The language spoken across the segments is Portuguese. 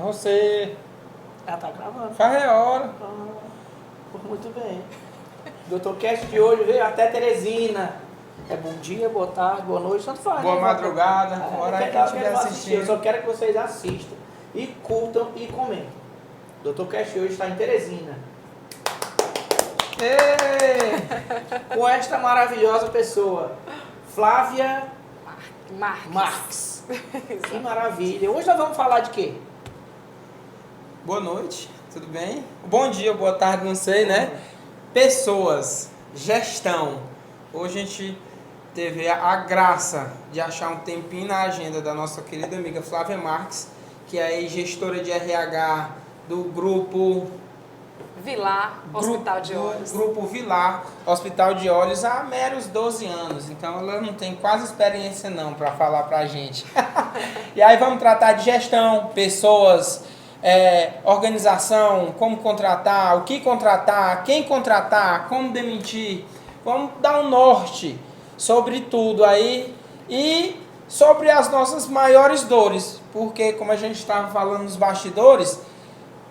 Você. Ah, tá gravando. Faz a hora. Muito bem. Doutor Cast de hoje veio até Teresina. É bom dia, boa tarde, boa noite, tanto faz. Boa madrugada, hora é que estiver assistindo. Eu só quero que vocês assistam e curtam e comentem. Doutor Cast hoje está em Teresina. Com esta maravilhosa pessoa, Flávia Marques. Que maravilha. Hoje nós vamos falar de quê? Boa noite, tudo bem? Bom dia, boa tarde, não sei, né? Pessoas, gestão. Hoje a gente teve a graça de achar um tempinho na agenda da nossa querida amiga Flávia Marques, que é a gestora de RH do Grupo Vilar Hospital de Olhos. Grupo Vilar Hospital de Olhos há meros 12 anos. Então ela não tem quase experiência não para falar pra gente. E aí vamos tratar de gestão, pessoas, organização, como contratar, o que contratar, quem contratar, como demitir. Vamos dar um norte sobre tudo aí e sobre as nossas maiores dores. Porque como a gente estava falando nos bastidores,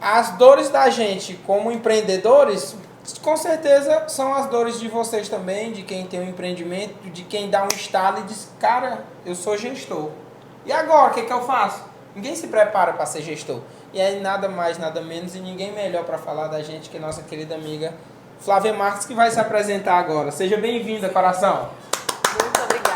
as dores da gente como empreendedores, com certeza são as dores de vocês também, de quem tem um empreendimento, de quem dá um estalo e diz, cara, eu sou gestor. E agora, o que eu faço? Ninguém se prepara para ser gestor. E aí nada mais, nada menos, e ninguém melhor para falar da gente que nossa querida amiga Flávia Marques, que vai se apresentar agora. Seja bem-vinda, coração. Muito obrigada.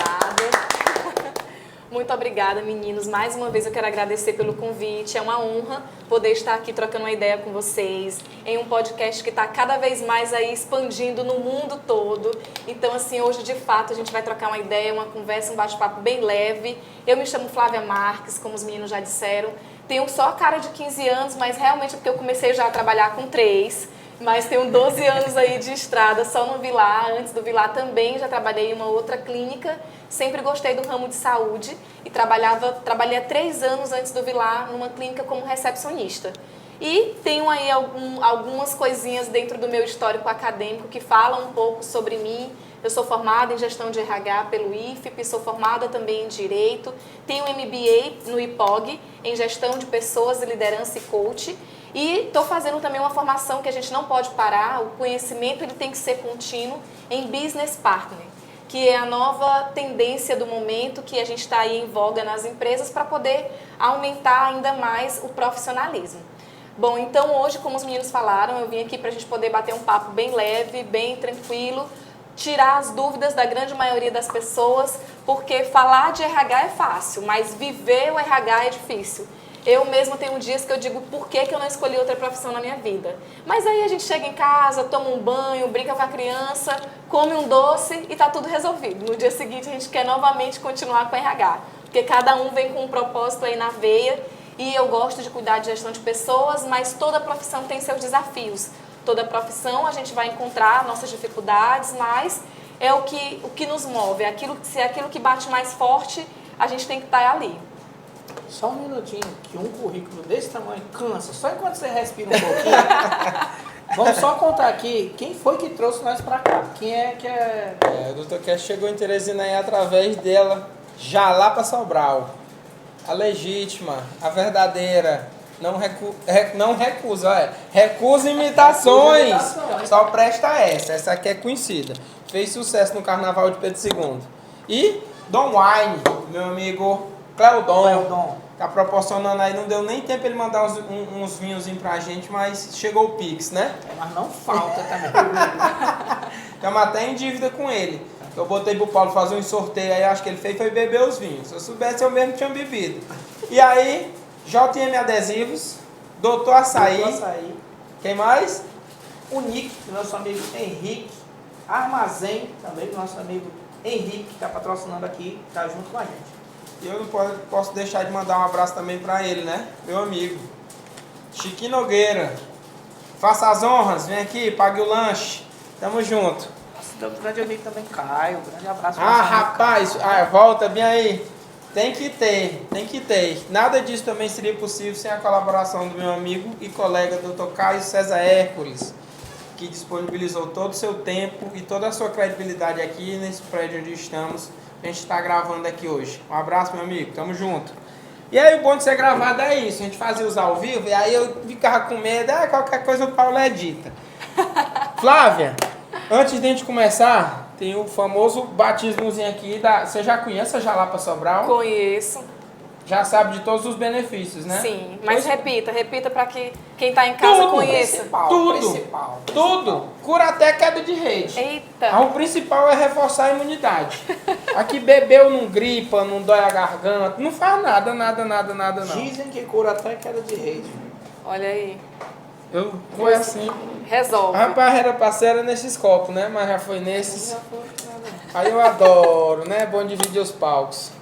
Muito obrigada, meninos. Mais uma vez eu quero agradecer pelo convite. É uma honra poder estar aqui trocando uma ideia com vocês em um podcast que está cada vez mais aí expandindo no mundo todo. Então, assim, hoje de fato a gente vai trocar uma ideia, uma conversa, um bate-papo bem leve. Eu me chamo Flávia Marques, como os meninos já disseram. Tenho só a cara de 15 anos, mas realmente é porque eu comecei já a trabalhar com 3. Mas tenho 12 anos aí de estrada só no Vilar. Antes do Vilar também já trabalhei em uma outra clínica. Sempre gostei do ramo de saúde e trabalhei há 3 anos antes do Vilar numa clínica como recepcionista. E tenho aí algumas coisinhas dentro do meu histórico acadêmico que falam um pouco sobre mim. Eu sou formada em gestão de RH pelo IFP, sou formada também em Direito, tenho MBA no IPOG, em gestão de pessoas, liderança e coach. E estou fazendo também uma formação que a gente não pode parar, o conhecimento ele tem que ser contínuo em Business Partner, que é a nova tendência do momento que a gente está aí em voga nas empresas para poder aumentar ainda mais o profissionalismo. Bom, então hoje, como os meninos falaram, eu vim aqui para a gente poder bater um papo bem leve, bem tranquilo, tirar as dúvidas da grande maioria das pessoas, porque falar de RH é fácil, mas viver o RH é difícil. Eu mesma tenho dias que eu digo por que eu não escolhi outra profissão na minha vida. Mas aí a gente chega em casa, toma um banho, brinca com a criança, come um doce e tá tudo resolvido. No dia seguinte a gente quer novamente continuar com o RH, porque cada um vem com um propósito aí na veia e eu gosto de cuidar de gestão de pessoas, mas toda profissão tem seus desafios. Toda profissão a gente vai encontrar nossas dificuldades, mas é o que nos move, se é aquilo que bate mais forte, a gente tem que estar ali. Só um minutinho, que um currículo desse tamanho cansa. Só enquanto você respira um pouquinho. Vamos só contar aqui quem foi que trouxe nós pra cá. Quem é que é... O Dr. Cash chegou em Teresina aí através dela, já lá pra Sobral. A legítima, a verdadeira, não recusa, recusa imitações. Só presta essa aqui é conhecida. Fez sucesso no Carnaval de Pedro II. E Dom Wine, meu amigo Cleodon, tá proporcionando aí, não deu nem tempo ele mandar uns vinhozinhos pra gente, mas chegou o Pix, né? Mas não falta também. Estamos até em dívida com ele. Eu botei pro Paulo fazer um sorteio aí, acho que ele fez foi beber os vinhos. Se eu soubesse, eu mesmo tinha bebido. E aí, JM Adesivos, Doutor Açaí. Quem mais? Unique, do nosso amigo Henrique. Armazém, também do nosso amigo Henrique, que está patrocinando aqui, tá junto com a gente. E eu não posso deixar de mandar um abraço também para ele, né? Meu amigo. Chiquinho Nogueira. Faça as honras, vem aqui, pague o lanche. Tamo junto. Nosso grande amigo também, Caio. Grande abraço. Rapaz, volta bem aí. Tem que ter. Nada disso também seria possível sem a colaboração do meu amigo e colega Dr. Caio César Hércules. que disponibilizou todo o seu tempo e toda a sua credibilidade aqui nesse prédio onde estamos. A gente está gravando aqui hoje. Um abraço, meu amigo. Tamo junto. E aí o bom de ser gravado é isso. A gente fazia os ao vivo e aí eu ficava com medo. Qualquer coisa o Paulo edita. Flávia, antes de a gente começar, tem o famoso batismozinho aqui. Você já conhece a Jalapa Sobral? Conheço. Já sabe de todos os benefícios, né? Sim, mas repita para que quem está em casa conheça. Tudo. Cura até queda de rede. Eita. O principal é reforçar a imunidade. Aqui bebeu não gripa, não dói a garganta, não faz nada não. Dizem que cura até queda de rede. Olha aí. Foi assim. Resolve. Rapaz, era parceira nesses copos, né? Mas já foi nesses. Aí eu adoro, né? Bom dividir os palcos.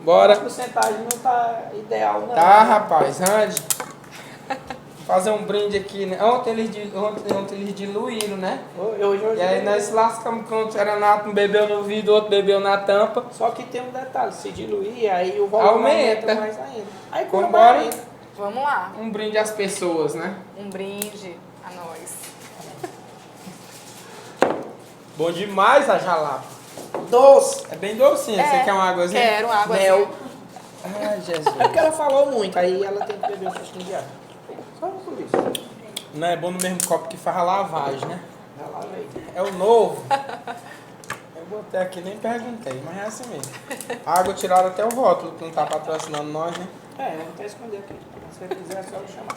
Bora. A porcentagem não tá ideal, não. Tá, rapaz, ande. Fazer um brinde aqui, né? Ontem eles diluíram, né? Hoje, E aí nós lascamos quando o Serenato, um bebeu no vidro, outro bebeu na tampa. Só que tem um detalhe, se diluir, aí o volume Aumenta mais ainda. Aí cura Vambora. mais ainda. Vamos lá. Um brinde às pessoas, né? Um brinde a nós. Bom demais a Jalapa. Doce. É bem docinha. Você quer uma águazinha? Quero uma águazinha. Mel. Ai, Jesus. É porque ela falou muito, aí ela tem que beber um pouquinho de água. Só por isso. Não é bom no mesmo copo que faz a lavagem, né? Já lá veio. É o novo. Eu botei aqui, nem perguntei, mas é assim mesmo. A água tiraram até o rótulo, que não tá patrocinando nós, né? Não quer esconder aqui. Se você quiser, é só me chamar.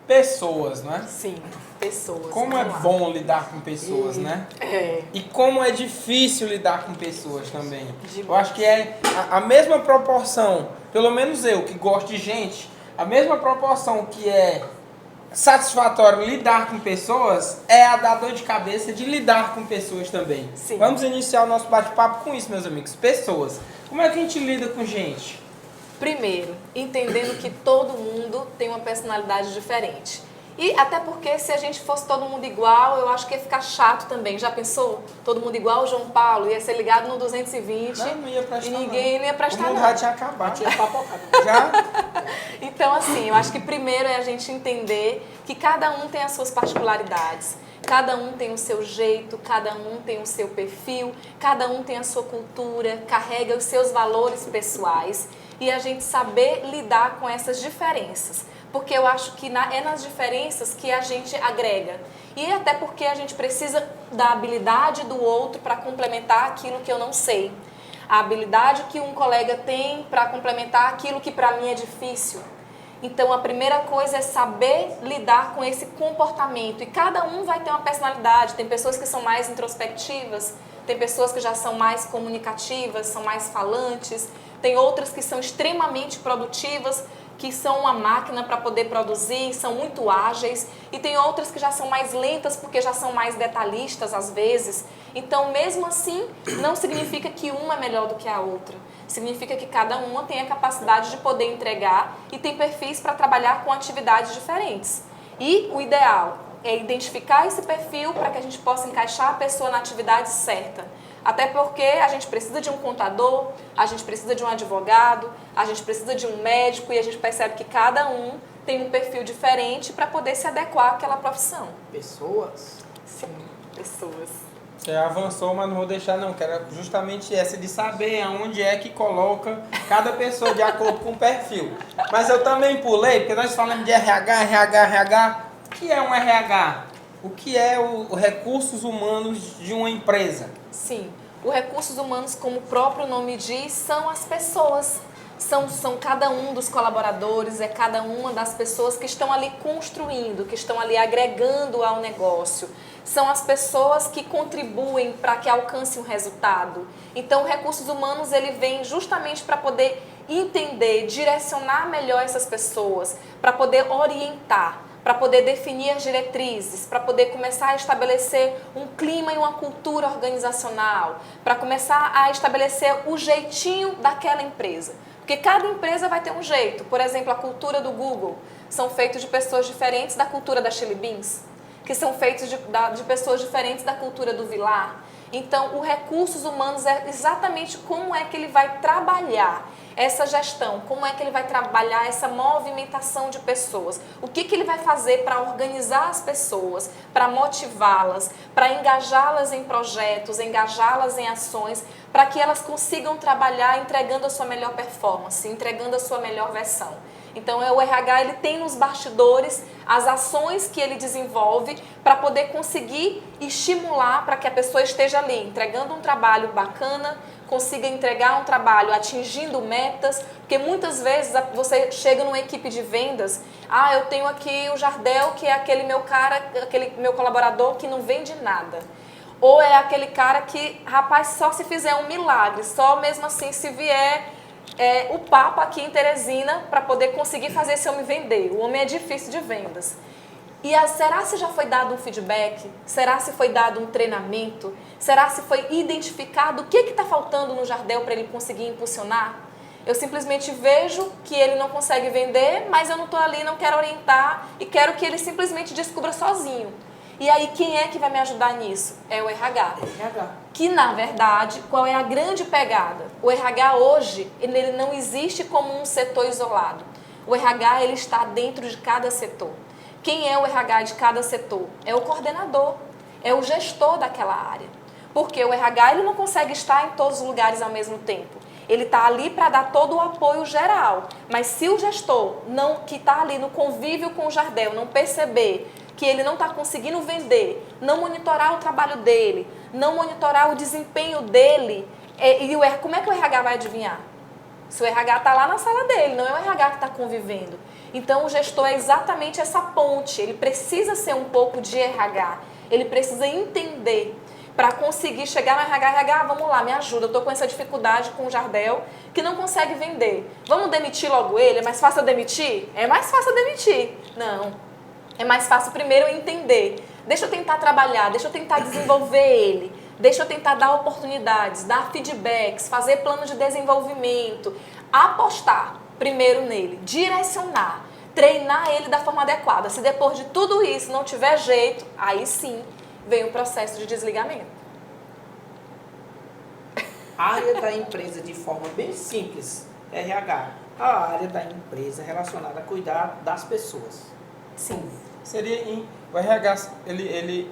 Pessoas, né? Sim, pessoas. Como é Vamos lá. bom lidar com pessoas, né? É. E como é difícil lidar com pessoas também. Demais. Eu acho que é a mesma proporção, pelo menos eu que gosto de gente, a mesma proporção que é satisfatório lidar com pessoas é a da dor de cabeça de lidar com pessoas também. Sim. Vamos iniciar o nosso bate-papo com isso, meus amigos. Pessoas. Como é que a gente lida com gente? Primeiro, entendendo que todo mundo tem uma personalidade diferente. E até porque se a gente fosse todo mundo igual, eu acho que ia ficar chato também. Já pensou? Todo mundo igual o João Paulo, ia ser ligado no 220 Não ia prestar, e ninguém não ia prestar O mundo nada. já tinha acabado. Tinha papocado. Já? Então, assim, eu acho que primeiro é a gente entender que cada um tem as suas particularidades. Cada um tem o seu jeito, cada um tem o seu perfil, cada um tem a sua cultura, carrega os seus valores pessoais. E a gente saber lidar com essas diferenças. Porque eu acho que é nas diferenças que a gente agrega. E até porque a gente precisa da habilidade do outro para complementar aquilo que eu não sei. A habilidade que um colega tem para complementar aquilo que para mim é difícil. Então a primeira coisa é saber lidar com esse comportamento. E cada um vai ter uma personalidade. Tem pessoas que são mais introspectivas, tem pessoas que já são mais comunicativas, são mais falantes. Tem outras que são extremamente produtivas, que são uma máquina para poder produzir, são muito ágeis. E tem outras que já são mais lentas, porque já são mais detalhistas às vezes. Então, mesmo assim, não significa que uma é melhor do que a outra. Significa que cada uma tem a capacidade de poder entregar e tem perfis para trabalhar com atividades diferentes. E o ideal é identificar esse perfil para que a gente possa encaixar a pessoa na atividade certa. Até porque a gente precisa de um contador, a gente precisa de um advogado, a gente precisa de um médico e a gente percebe que cada um tem um perfil diferente para poder se adequar àquela profissão. Pessoas? Sim, pessoas. Você avançou, mas não vou deixar não, que era justamente essa de saber aonde é que coloca cada pessoa de acordo com o perfil. Mas eu também pulei, porque nós falamos de RH. O que é um RH? O que é o recursos humanos de uma empresa? Sim, os recursos humanos, como o próprio nome diz, são as pessoas. São cada um dos colaboradores, é cada uma das pessoas que estão ali construindo, que estão ali agregando ao negócio. São as pessoas que contribuem para que alcance um resultado. Então, recursos humanos, ele vem justamente para poder entender, direcionar melhor essas pessoas, para poder orientar, para poder definir as diretrizes, para poder começar a estabelecer um clima e uma cultura organizacional, para começar a estabelecer o jeitinho daquela empresa. Porque cada empresa vai ter um jeito. Por exemplo, a cultura do Google são feitos de pessoas diferentes da cultura da Chili Beans, que são feitos de pessoas diferentes da cultura do Vilar. Então, o recursos humanos é exatamente como é que ele vai trabalhar essa gestão, como é que ele vai trabalhar essa movimentação de pessoas, o que ele vai fazer para organizar as pessoas, para motivá-las, para engajá-las em projetos, engajá-las em ações, para que elas consigam trabalhar entregando a sua melhor performance, entregando a sua melhor versão. Então, o RH ele tem nos bastidores as ações que ele desenvolve para poder conseguir estimular para que a pessoa esteja ali, entregando um trabalho bacana, consiga entregar um trabalho atingindo metas, porque muitas vezes você chega numa equipe de vendas, eu tenho aqui o Jardel, que é aquele meu cara, aquele meu colaborador que não vende nada. Ou é aquele cara que, rapaz, só se fizer um milagre, só mesmo assim se vier o Papa aqui em Teresina para poder conseguir fazer esse homem vender. O homem é difícil de vendas. E será se já foi dado um feedback? Será se foi dado um treinamento? Será se foi identificado o que está faltando no Jardel para ele conseguir impulsionar? Eu simplesmente vejo que ele não consegue vender, mas eu não estou ali, não quero orientar e quero que ele simplesmente descubra sozinho. E aí, quem é que vai me ajudar nisso? É o RH. Que, na verdade, qual é a grande pegada? O RH hoje, ele não existe como um setor isolado. O RH, ele está dentro de cada setor. Quem é o RH de cada setor? É o coordenador, é o gestor daquela área. Porque o RH, ele não consegue estar em todos os lugares ao mesmo tempo. Ele está ali para dar todo o apoio geral. Mas se o gestor que está ali no convívio com o Jardel não perceber que ele não está conseguindo vender, não monitorar o trabalho dele, não monitorar o desempenho dele, como é que o RH vai adivinhar? Se o RH está lá na sala dele, não é o RH que está convivendo. Então, o gestor é exatamente essa ponte, ele precisa ser um pouco de RH, ele precisa entender para conseguir chegar no RH, vamos lá, me ajuda, eu estou com essa dificuldade com o Jardel, que não consegue vender. Vamos demitir logo ele? É mais fácil eu demitir? É mais fácil eu demitir. Não. É mais fácil primeiro eu entender. Deixa eu tentar trabalhar, deixa eu tentar desenvolver ele, deixa eu tentar dar oportunidades, dar feedbacks, fazer plano de desenvolvimento, apostar primeiro nele, direcionar, treinar ele da forma adequada. Se depois de tudo isso não tiver jeito, aí sim vem o processo de desligamento. A área da empresa, de forma bem simples, RH. A área da empresa relacionada a cuidar das pessoas. Sim. O RH, ele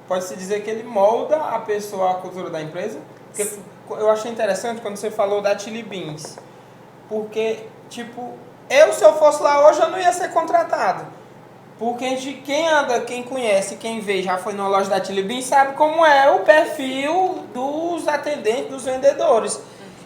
pode-se dizer que ele molda a pessoa, a cultura da empresa? Porque Sim. Eu achei interessante quando você falou da Chili Beans. Porque, se eu fosse lá hoje, eu não ia ser contratado. Porque quem conhece, quem vê, já foi numa loja da Chili Beans, sabe como é o perfil dos atendentes, dos vendedores.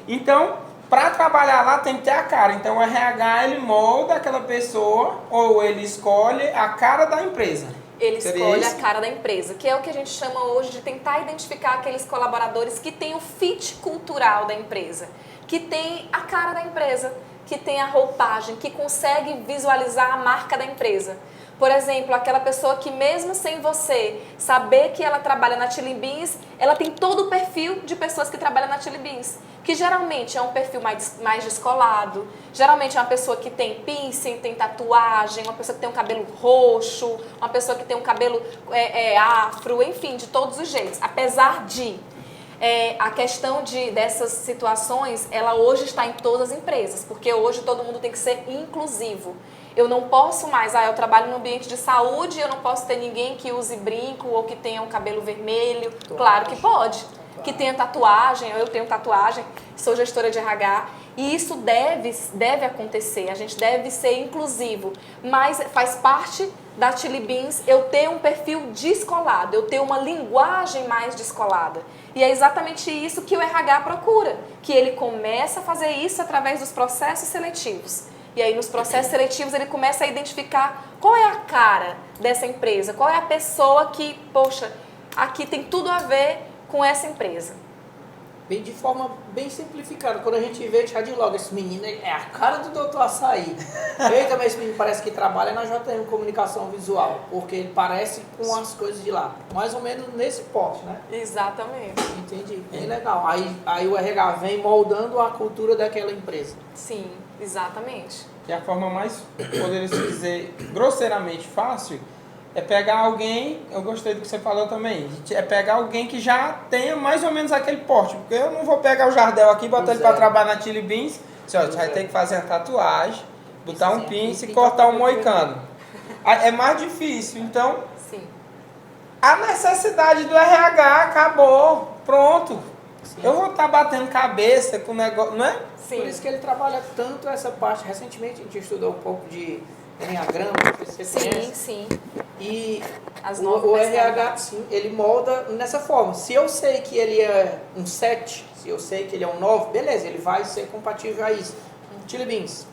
Então, para trabalhar lá tem que ter a cara. Então o RH ele molda aquela pessoa ou ele escolhe a cara da empresa. Ele escolhe a cara da empresa, que é o que a gente chama hoje de tentar identificar aqueles colaboradores que têm o fit cultural da empresa, que tem a cara da empresa, que tem a roupagem, que consegue visualizar a marca da empresa. Por exemplo, aquela pessoa que mesmo sem você saber que ela trabalha na Chili Beans, ela tem todo o perfil de pessoas que trabalham na Chili Beans, que geralmente é um perfil mais descolado, geralmente é uma pessoa que tem piercing, tem tatuagem, uma pessoa que tem um cabelo roxo, uma pessoa que tem um cabelo afro, enfim, de todos os jeitos. Apesar de a questão dessas situações, ela hoje está em todas as empresas, porque hoje todo mundo tem que ser inclusivo. Eu não posso mais, eu trabalho no ambiente de saúde, eu não posso ter ninguém que use brinco ou que tenha um cabelo vermelho. Claro que pode. Que tenha tatuagem, eu tenho tatuagem, sou gestora de RH. E isso deve acontecer, a gente deve ser inclusivo. Mas faz parte da Chili Beans eu ter um perfil descolado, eu ter uma linguagem mais descolada. E é exatamente isso que o RH procura, que ele começa a fazer isso através dos processos seletivos. E aí nos processos seletivos ele começa a identificar qual é a cara dessa empresa, qual é a pessoa que, poxa, aqui tem tudo a ver com essa empresa. De forma bem simplificada, quando a gente vê, já de logo, esse menino é a cara do Dr. Açaí. Eita, mas esse menino parece que trabalha na JM Comunicação Visual, porque ele parece com as coisas de lá. Mais ou menos nesse pote, né? Exatamente. Entendi, bem legal. Aí o RH vem moldando a cultura daquela empresa. Sim, exatamente. E a forma mais, poderia se dizer, grosseiramente fácil, É pegar alguém, eu gostei do que você falou também, é pegar alguém que já tenha mais ou menos aquele porte, porque eu não vou pegar o Jardel aqui e botar ele para trabalhar na Chili Beans, você vai ter que fazer a tatuagem, botar um pince e cortar um moicano. É mais difícil, então Sim. a necessidade do RH acabou, pronto. Sim. Eu vou estar batendo cabeça com o negócio, não é? Sim. Por isso que ele trabalha tanto essa parte. Recentemente a gente estudou um pouco de Enneagrama, sim. E o RH, sim, ele molda nessa forma. Se eu sei que ele é um 7, se eu sei que ele é um 9, beleza, ele vai ser compatível a isso. Chili Beans,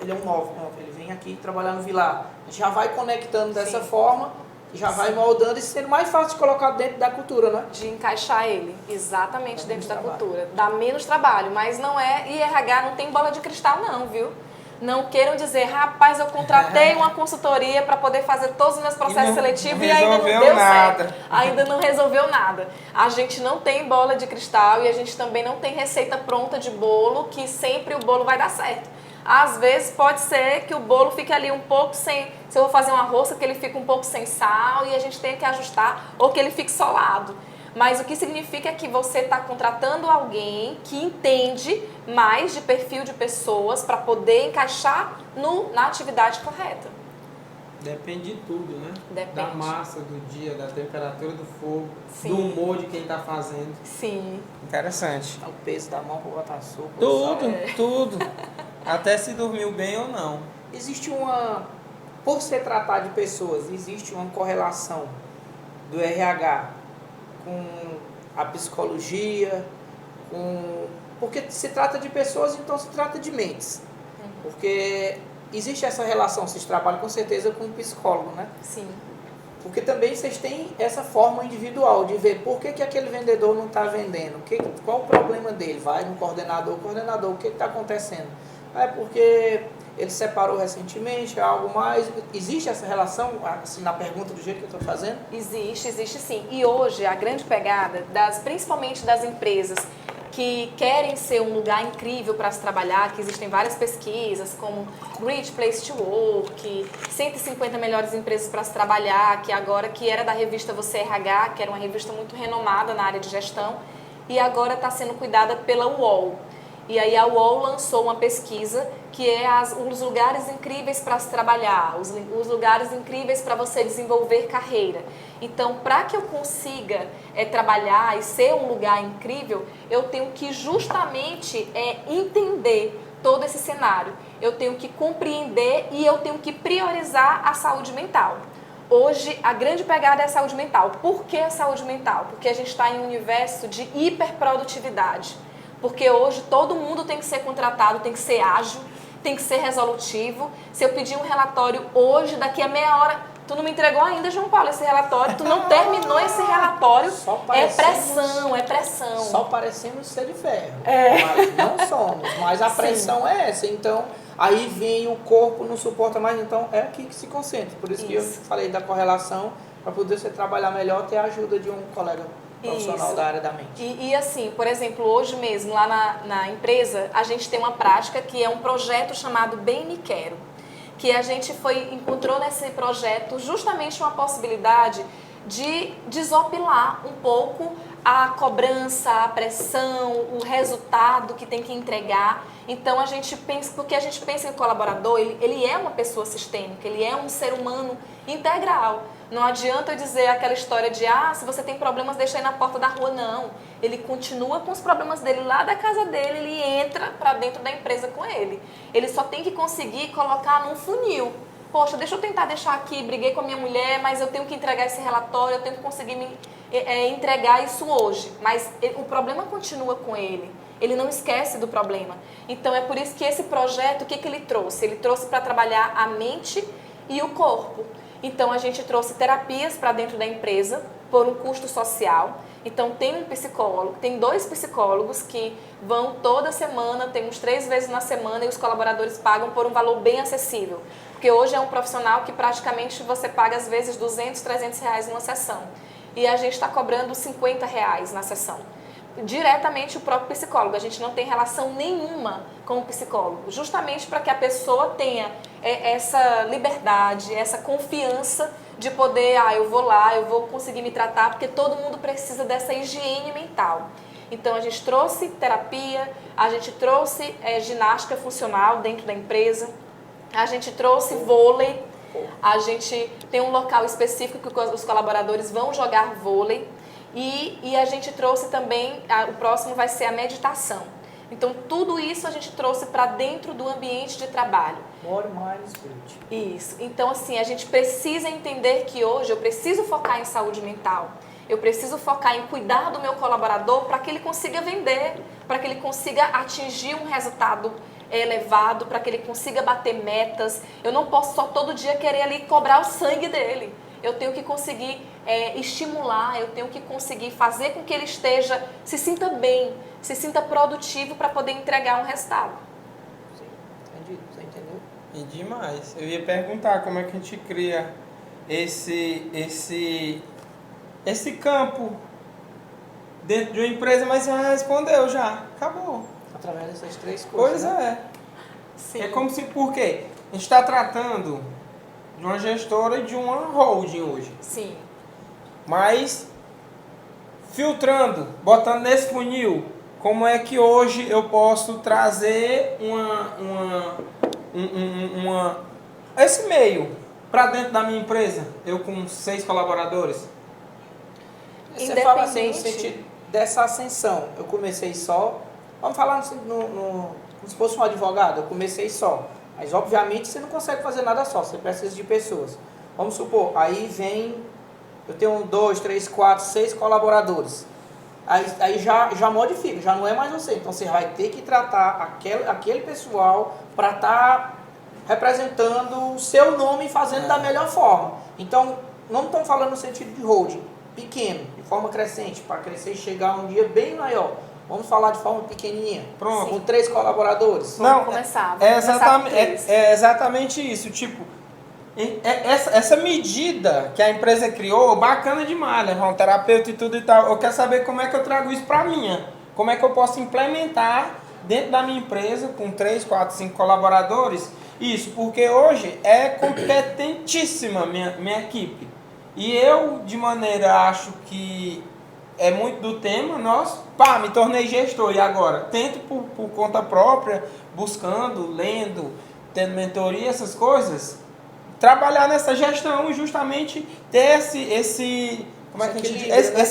ele é um 9, ele vem aqui trabalhar no Vilar. Já vai conectando dessa forma, já vai moldando e sendo mais fácil de colocar dentro da cultura, né? De encaixar ele exatamente dentro da cultura. Dá menos trabalho, mas não é. E RH não tem bola de cristal, não, viu? Não queiram dizer, rapaz, eu contratei uma consultoria para poder fazer todos os meus processos seletivos e ainda não deu certo. Ainda não resolveu nada. A gente não tem bola de cristal e a gente também não tem receita pronta de bolo que sempre o bolo vai dar certo. Às vezes pode ser que o bolo fique ali um pouco sem... Se eu vou fazer uma roça, que ele fique um pouco sem sal e a gente tem que ajustar, ou que ele fique solado. Mas o que significa é que você está contratando alguém que entende mais de perfil de pessoas para poder encaixar na atividade correta. Depende de tudo, né? Depende. Da massa, do dia, da temperatura do fogo, Sim. do humor de quem está fazendo. Sim. Interessante. O peso da mão para botar açúcar. Tudo. Até se dormiu bem ou não. Existe por se tratar de pessoas, existe uma correlação do RH com a psicologia, porque se trata de pessoas, então se trata de mentes. Porque existe essa relação, vocês trabalham com certeza com um psicólogo, né? Sim. Porque também vocês têm essa forma individual de ver por que aquele vendedor não está vendendo, qual o problema dele, vai no coordenador, o que está acontecendo? É porque ele separou recentemente, é algo mais. Existe essa relação, assim, na pergunta do jeito que eu estou fazendo? Existe sim. E hoje a grande pegada, principalmente das empresas que querem ser um lugar incrível para se trabalhar, que existem várias pesquisas, como Great Place to Work, 150 melhores empresas para se trabalhar, que era da revista Você RH, que era uma revista muito renomada na área de gestão, e agora está sendo cuidada pela UOL. E aí a UOL lançou uma pesquisa que é os lugares incríveis para se trabalhar, os lugares incríveis para você desenvolver carreira. Então, para que eu consiga trabalhar e ser um lugar incrível, eu tenho que justamente entender todo esse cenário. Eu tenho que compreender e eu tenho que priorizar a saúde mental. Hoje, a grande pegada é a saúde mental. Por que a saúde mental? Porque a gente está em um universo de hiperprodutividade. Porque hoje todo mundo tem que ser contratado, tem que ser ágil, tem que ser resolutivo. Se eu pedir um relatório hoje, daqui a meia hora, tu não me entregou ainda, João Paulo, esse relatório, tu não terminou esse relatório, é pressão. Só parecemos ser de ferro, mas não somos, mas a pressão é essa, então aí vem o corpo, não suporta mais, então é aqui que se concentra. Por isso que eu falei da correlação, para poder você trabalhar melhor, ter a ajuda de um colega profissional da área da mente. E assim, por exemplo, hoje mesmo, lá na empresa, a gente tem uma prática que é um projeto chamado Bem Me Quero, que a gente encontrou nesse projeto justamente uma possibilidade de desopilar um pouco a cobrança, a pressão, o resultado que tem que entregar. Então, porque a gente pensa em colaborador, ele é uma pessoa sistêmica, ele é um ser humano integral. Não adianta eu dizer aquela história de, se você tem problemas, deixa aí na porta da rua. Não. Ele continua com os problemas dele lá da casa dele, ele entra para dentro da empresa com ele. Ele só tem que conseguir colocar num funil. Poxa, deixa eu tentar deixar aqui, briguei com a minha mulher, mas eu tenho que entregar esse relatório, eu tenho que conseguir entregar isso hoje. Mas o problema continua com ele. Ele não esquece do problema. Então, é por isso que esse projeto, o que ele trouxe? Ele trouxe para trabalhar a mente e o corpo. Então, a gente trouxe terapias para dentro da empresa por um custo social. Então, tem um psicólogo, tem 2 psicólogos que vão toda semana, tem uns 3 vezes na semana e os colaboradores pagam por um valor bem acessível. Porque hoje é um profissional que praticamente você paga às vezes R$200, R$300 numa sessão. E a gente está cobrando R$50 na sessão. Diretamente o próprio psicólogo, a gente não tem relação nenhuma com o psicólogo, justamente para que a pessoa tenha essa liberdade, essa confiança de poder, eu vou lá, eu vou conseguir me tratar, porque todo mundo precisa dessa higiene mental. Então a gente trouxe terapia, a gente trouxe ginástica funcional dentro da empresa, a gente trouxe vôlei, a gente tem um local específico que os colaboradores vão jogar vôlei e a gente trouxe também, o próximo vai ser a meditação. Então tudo isso a gente trouxe para dentro do ambiente de trabalho. More Mind Spirit. Isso. Então assim, a gente precisa entender que hoje eu preciso focar em saúde mental. Eu preciso focar em cuidar do meu colaborador para que ele consiga vender, para que ele consiga atingir um resultado elevado, para que ele consiga bater metas. Eu não posso só todo dia querer ali cobrar o sangue dele. Eu tenho que conseguir estimular, eu tenho que conseguir fazer com que ele se sinta bem, se sinta produtivo para poder entregar um resultado. Sim, entendi. Você entendeu? E demais. Eu ia perguntar como é que a gente cria esse campo dentro de uma empresa, mas você já respondeu já. Acabou. Através dessas 3 Pois coisas. Né? é. Sim. É como se, por quê? A gente está tratando de uma gestora e de uma holding hoje. Sim. Mas, filtrando, botando nesse funil, como é que hoje eu posso trazer esse meio para dentro da minha empresa? Eu com 6 colaboradores. Você fala assim, no sentido dessa ascensão. Eu comecei só, vamos falar como se fosse um advogado, eu comecei só. Mas obviamente você não consegue fazer nada só, você precisa de pessoas. Vamos supor, aí vem, eu tenho 2, 3, 4, 6 colaboradores. Aí já modifica, já não é mais você. Então você vai ter que tratar aquele pessoal para estar representando o seu nome e fazendo da melhor forma. Então, não estamos falando no sentido de holding, pequeno, de forma crescente, para crescer e chegar um dia bem maior. Vamos falar de forma pequenininha. Pronto. Com 3 colaboradores. Não, começar. É exatamente isso. Tipo, essa medida que a empresa criou, bacana demais, levar um terapeuta e tudo e tal. Eu quero saber como é que eu trago isso para minha. Como é que eu posso implementar dentro da minha empresa, com 3, 4, 5 colaboradores, isso. Porque hoje é competentíssima minha equipe. E eu, de maneira, acho que é muito do tema, me tornei gestor. E agora? Tento por conta própria, buscando, lendo, tendo mentoria, essas coisas, trabalhar nessa gestão e justamente ter esse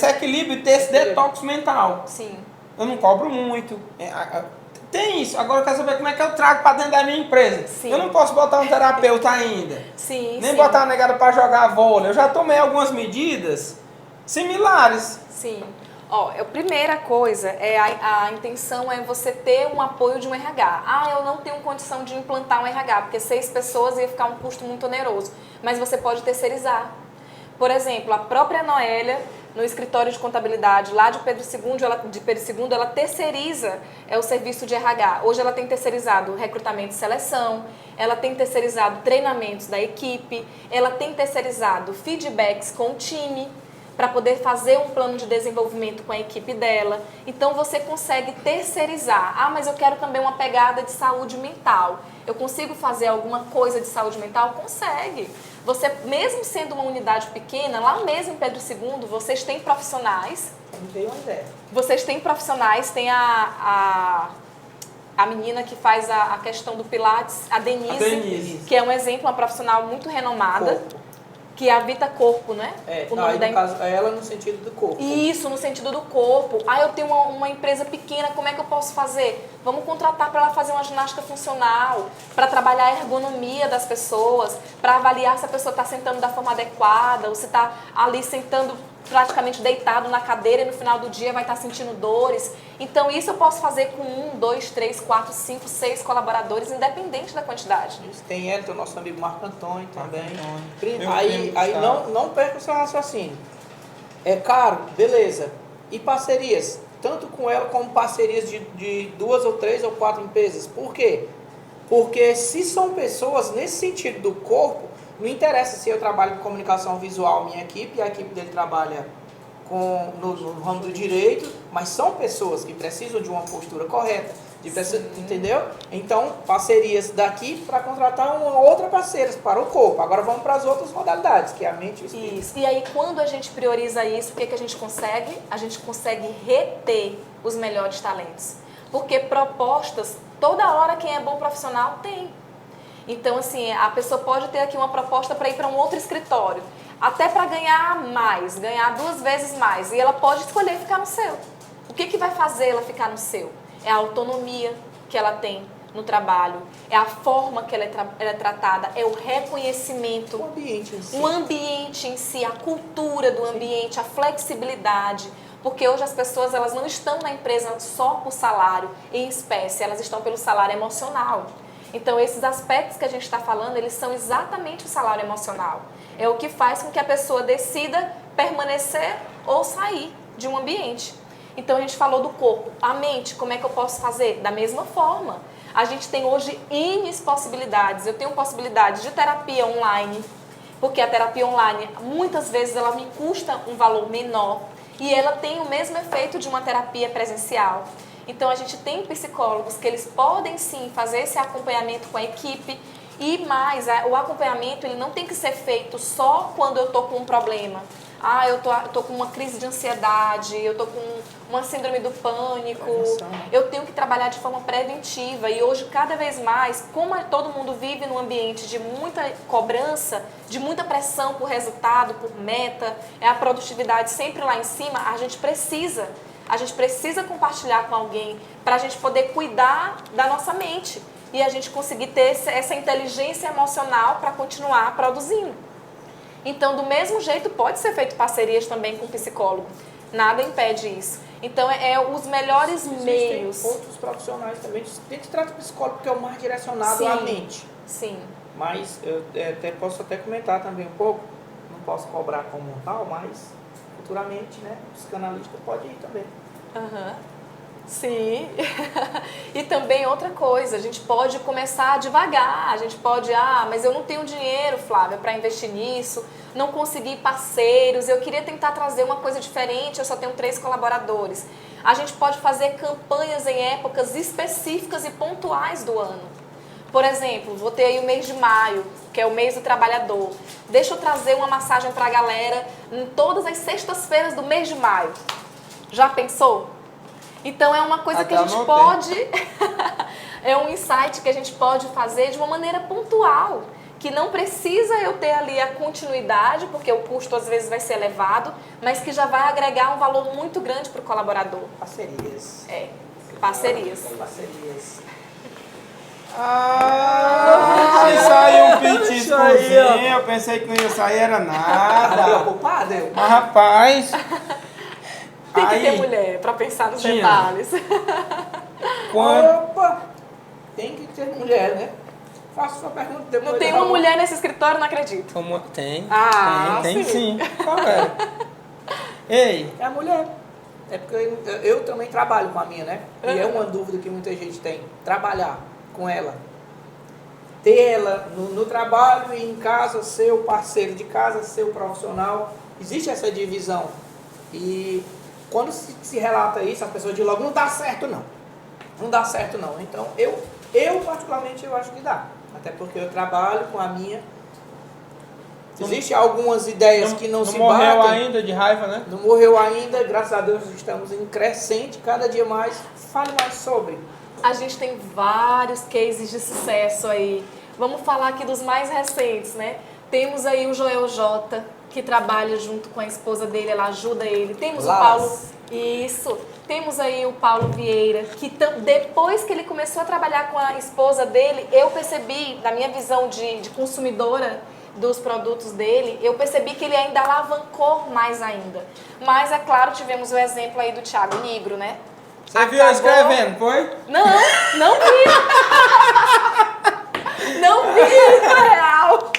equilíbrio, ter esse detox mental. Sim. Eu não cobro muito. Tem isso. Agora eu quero saber como é que eu trago para dentro da minha empresa. Sim. Eu não posso botar um terapeuta ainda. Sim, Nem sim. botar uma negada para jogar vôlei. Eu já tomei algumas medidas similares. Sim. A primeira coisa a intenção é você ter um apoio de um RH. Eu não tenho condição de implantar um RH, porque 6 pessoas ia ficar um custo muito oneroso. Mas você pode terceirizar. Por exemplo, a própria Noélia, no escritório de contabilidade lá de Pedro II, ela terceiriza o serviço de RH. Hoje ela tem terceirizado recrutamento e seleção, ela tem terceirizado treinamentos da equipe, ela tem terceirizado feedbacks com o time, para poder fazer um plano de desenvolvimento com a equipe dela. Então você consegue terceirizar. Mas eu quero também uma pegada de saúde mental. Eu consigo fazer alguma coisa de saúde mental? Consegue. Você, mesmo sendo uma unidade pequena, lá mesmo em Pedro II, vocês têm profissionais. Não tenho uma ideia. Vocês têm profissionais, tem a menina que faz a questão do Pilates, a Denise, que é um exemplo, uma profissional muito renomada. Corpo. Que é a Vita Corpo, né? No caso, ela no sentido do corpo. Isso, no sentido do corpo. Eu tenho uma empresa pequena, como é que eu posso fazer? Vamos contratar para ela fazer uma ginástica funcional, para trabalhar a ergonomia das pessoas, para avaliar se a pessoa está sentando da forma adequada, ou se está ali sentando praticamente deitado na cadeira e no final do dia vai estar sentindo dores. Então isso eu posso fazer com 1, 2, 3, 4, 5, 6 colaboradores, independente da quantidade. Tem ele, tem o nosso amigo Marco Antônio também. Antônio. Aí não perca o seu raciocínio. É caro, beleza. E parcerias? Tanto com ela como parcerias de 2 ou 3 ou 4 empresas. Por quê? Porque se são pessoas nesse sentido do corpo, não interessa se eu trabalho com comunicação visual, minha equipe, e a equipe dele trabalha no ramo do direito, mas são pessoas que precisam de uma postura correta, De pessoa, entendeu? Então, parcerias daqui para contratar uma outra parceira para o corpo. Agora vamos para as outras modalidades, que é a mente e o espírito. Isso. E aí, quando a gente prioriza isso, o que a gente consegue? A gente consegue reter os melhores talentos. Porque propostas, toda hora quem é bom profissional tem. Então, assim, a pessoa pode ter aqui uma proposta para ir para um outro escritório, até para ganhar mais, ganhar 2 vezes mais. E ela pode escolher ficar no seu. O que vai fazer ela ficar no seu? É a autonomia que ela tem no trabalho, é a forma que ela é tratada, é o reconhecimento. O ambiente em si. O ambiente em si, a cultura do ambiente, a flexibilidade. Porque hoje as pessoas elas não estão na empresa só por salário em espécie, elas estão pelo salário emocional. Então esses aspectos que a gente está falando, eles são exatamente o salário emocional. É o que faz com que a pessoa decida permanecer ou sair de um ambiente. Então a gente falou do corpo, a mente, como é que eu posso fazer? Da mesma forma. A gente tem hoje N possibilidades. Eu tenho possibilidade de terapia online, porque a terapia online muitas vezes ela me custa um valor menor e ela tem o mesmo efeito de uma terapia presencial. Então a gente tem psicólogos que eles podem sim fazer esse acompanhamento com a equipe e mais, o acompanhamento ele não tem que ser feito só quando eu tô com um problema. Ah, eu tô com uma crise de ansiedade, eu tô com uma síndrome do pânico. Eu tenho que trabalhar de forma preventiva e hoje cada vez mais, como todo mundo vive num ambiente de muita cobrança, de muita pressão por resultado, por meta, é a produtividade sempre lá em cima, a gente precisa compartilhar com alguém para a gente poder cuidar da nossa mente e a gente conseguir ter essa inteligência emocional para continuar produzindo. Então, do mesmo jeito, pode ser feito parcerias também com psicólogo. Nada impede isso. Então, os melhores meios. Existem outros profissionais também. Tem que tratar o psicólogo porque é o mais direcionado à mente. Sim. Mas eu posso até comentar também um pouco. Não posso cobrar como tal, mas futuramente, né? O psicanalista pode ir também. Sim. E também outra coisa, a gente pode começar devagar, a gente pode, mas eu não tenho dinheiro, Flávia, para investir nisso, não consegui parceiros, eu queria tentar trazer uma coisa diferente, eu só tenho 3 colaboradores. A gente pode fazer campanhas em épocas específicas e pontuais do ano. Por exemplo, vou ter aí o mês de maio, que é o mês do trabalhador. Deixa eu trazer uma massagem para a galera em todas as sextas-feiras do mês de maio. Já pensou? Então é uma coisa que a gente pode, é um insight que a gente pode fazer de uma maneira pontual, que não precisa eu ter ali a continuidade, porque o custo às vezes vai ser elevado, mas que já vai agregar um valor muito grande para o colaborador. Parcerias. Parcerias. Parcerias. Se saiu um pitiscozinho, eu pensei que não ia sair, era nada. Preocupado? Mas rapaz... Tem que ter mulher para pensar nos detalhes. Opa! Tem que ter mulher, né? Faço sua pergunta depois. Não tem uma mulher nesse escritório, não acredito. Tem. Tem sim. Qual é? Ei. É a mulher. É porque eu também trabalho com a minha, né? E é uma dúvida que muita gente tem. Trabalhar com ela. Ter ela no trabalho e em casa, seu parceiro de casa, seu profissional. Existe essa divisão. E quando se relata isso, a pessoa diz logo, não dá certo não. Não dá certo não. Então, eu particularmente, eu acho que dá. Até porque eu trabalho com a minha. Existem algumas ideias que não se batem. Não morreu ainda de raiva, né? Não morreu ainda, graças a Deus estamos em crescente, cada dia mais. Fale mais sobre. A gente tem vários cases de sucesso aí. Vamos falar aqui dos mais recentes, né? Temos aí o Joel J, que trabalha junto com a esposa dele, ela ajuda ele. Temos o Paulo... Isso. Temos aí o Paulo Vieira, que depois que ele começou a trabalhar com a esposa dele, eu percebi, na minha visão de consumidora dos produtos dele, eu percebi que ele ainda alavancou mais ainda. Mas, é claro, tivemos o exemplo aí do Thiago Nigro, né? Você viu eu escrevendo, foi? Não vi. Não vi, na real.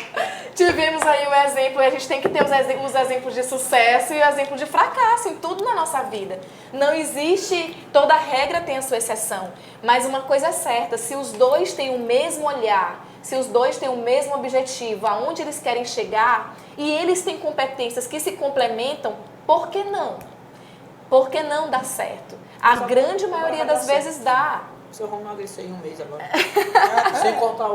Tivemos aí o exemplo, e a gente tem que ter os exemplos de sucesso e o exemplo de fracasso em tudo na nossa vida. Não existe, toda regra tem a sua exceção, mas uma coisa é certa, se os dois têm o mesmo olhar, se os dois têm o mesmo objetivo, aonde eles querem chegar, e eles têm competências que se complementam, por que não? Por que não dá certo? A grande maioria das vezes dá. Seu Roma emagreceu em um mês agora. Sem contar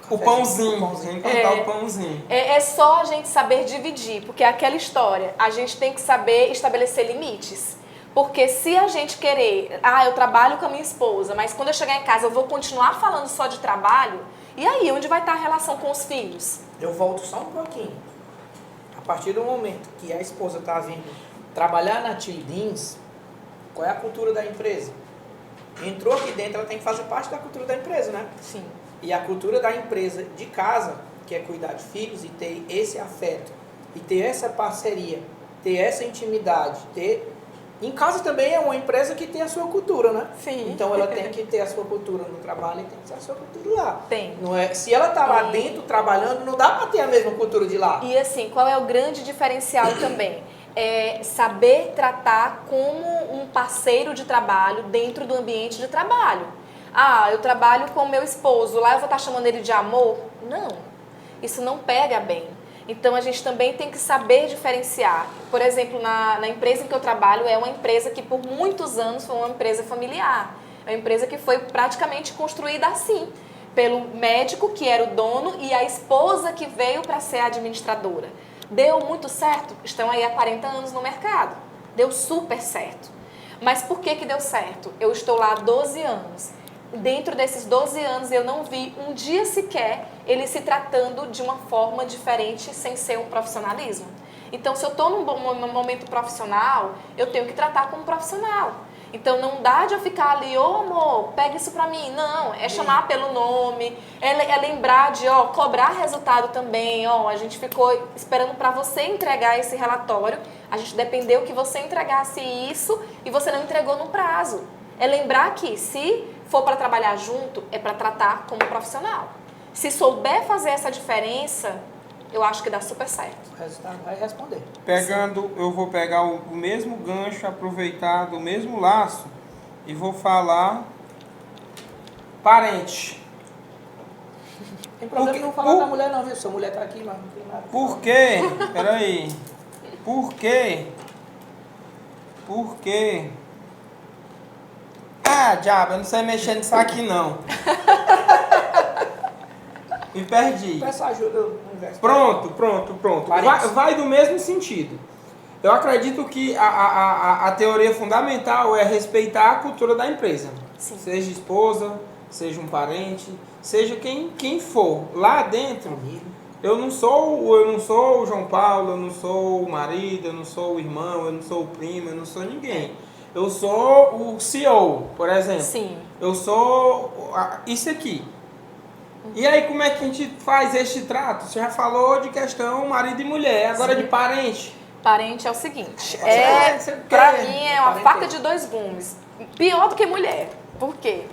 O pãozinho, sem contar o pãozinho. É só a gente saber dividir, porque é aquela história, a gente tem que saber estabelecer limites. Porque se a gente querer, eu trabalho com a minha esposa, mas quando eu chegar em casa eu vou continuar falando só de trabalho, e aí, onde vai estar a relação com os filhos? Eu volto só um pouquinho. A partir do momento que a esposa está vindo trabalhar na Chili Beans, qual é a cultura da empresa? Entrou aqui dentro, ela tem que fazer parte da cultura da empresa, né? Sim. E a cultura da empresa de casa, que é cuidar de filhos e ter esse afeto, e ter essa parceria, ter essa intimidade, Em casa também é uma empresa que tem a sua cultura, né? Sim. Então ela tem que ter a sua cultura no trabalho e tem que ter a sua cultura lá. Tem. Não é, se ela está lá dentro trabalhando, não dá para ter a mesma cultura de lá. E assim, qual é o grande diferencial também? É saber tratar como um parceiro de trabalho dentro do ambiente de trabalho. Eu trabalho com meu esposo, lá eu vou estar chamando ele de amor? Não, isso não pega bem. Então a gente também tem que saber diferenciar. Por exemplo, na empresa em que eu trabalho, é uma empresa que por muitos anos foi uma empresa familiar. É uma empresa que foi praticamente construída assim, pelo médico que era o dono e a esposa que veio para ser a administradora. Deu muito certo? Estão aí há 40 anos no mercado. Deu super certo. Mas por que deu certo? Eu estou lá há 12 anos. Dentro desses 12 anos eu não vi um dia sequer ele se tratando de uma forma diferente sem ser um profissionalismo. Então, se eu estou num momento profissional, eu tenho que tratar como profissional. Então, não dá de eu ficar ali, amor, pega isso pra mim. Não, é chamar pelo nome, é lembrar de, cobrar resultado também. A gente ficou esperando pra você entregar esse relatório, a gente dependeu que você entregasse isso e você não entregou no prazo. É lembrar que se for para trabalhar junto, é para tratar como profissional. Se souber fazer essa diferença, eu acho que dá super certo. O resultado vai responder. Eu vou pegar o mesmo gancho, aproveitar do mesmo laço e vou falar parente. Tem problema não falar da mulher não, viu? Sua mulher tá aqui, mas não tem nada. Por quê? Peraí. Por quê? Por quê? Diabo, eu não sei mexer nisso aqui não. Me perdi. Peça ajuda no universo. Pronto. Vai do mesmo sentido. Eu acredito que a teoria fundamental é respeitar a cultura da empresa. Sim. Seja esposa, seja um parente, seja quem for. Lá dentro, eu não sou o João Paulo, eu não sou o marido, eu não sou o irmão, eu não sou o primo, eu não sou ninguém. Eu sou o CEO, por exemplo. Sim. Eu sou isso aqui. E aí, como é que a gente faz este trato? Você já falou de questão marido e mulher, agora de parente. Parente é o seguinte, pra mim é uma faca de dois gumes. Pior do que mulher. Por quê?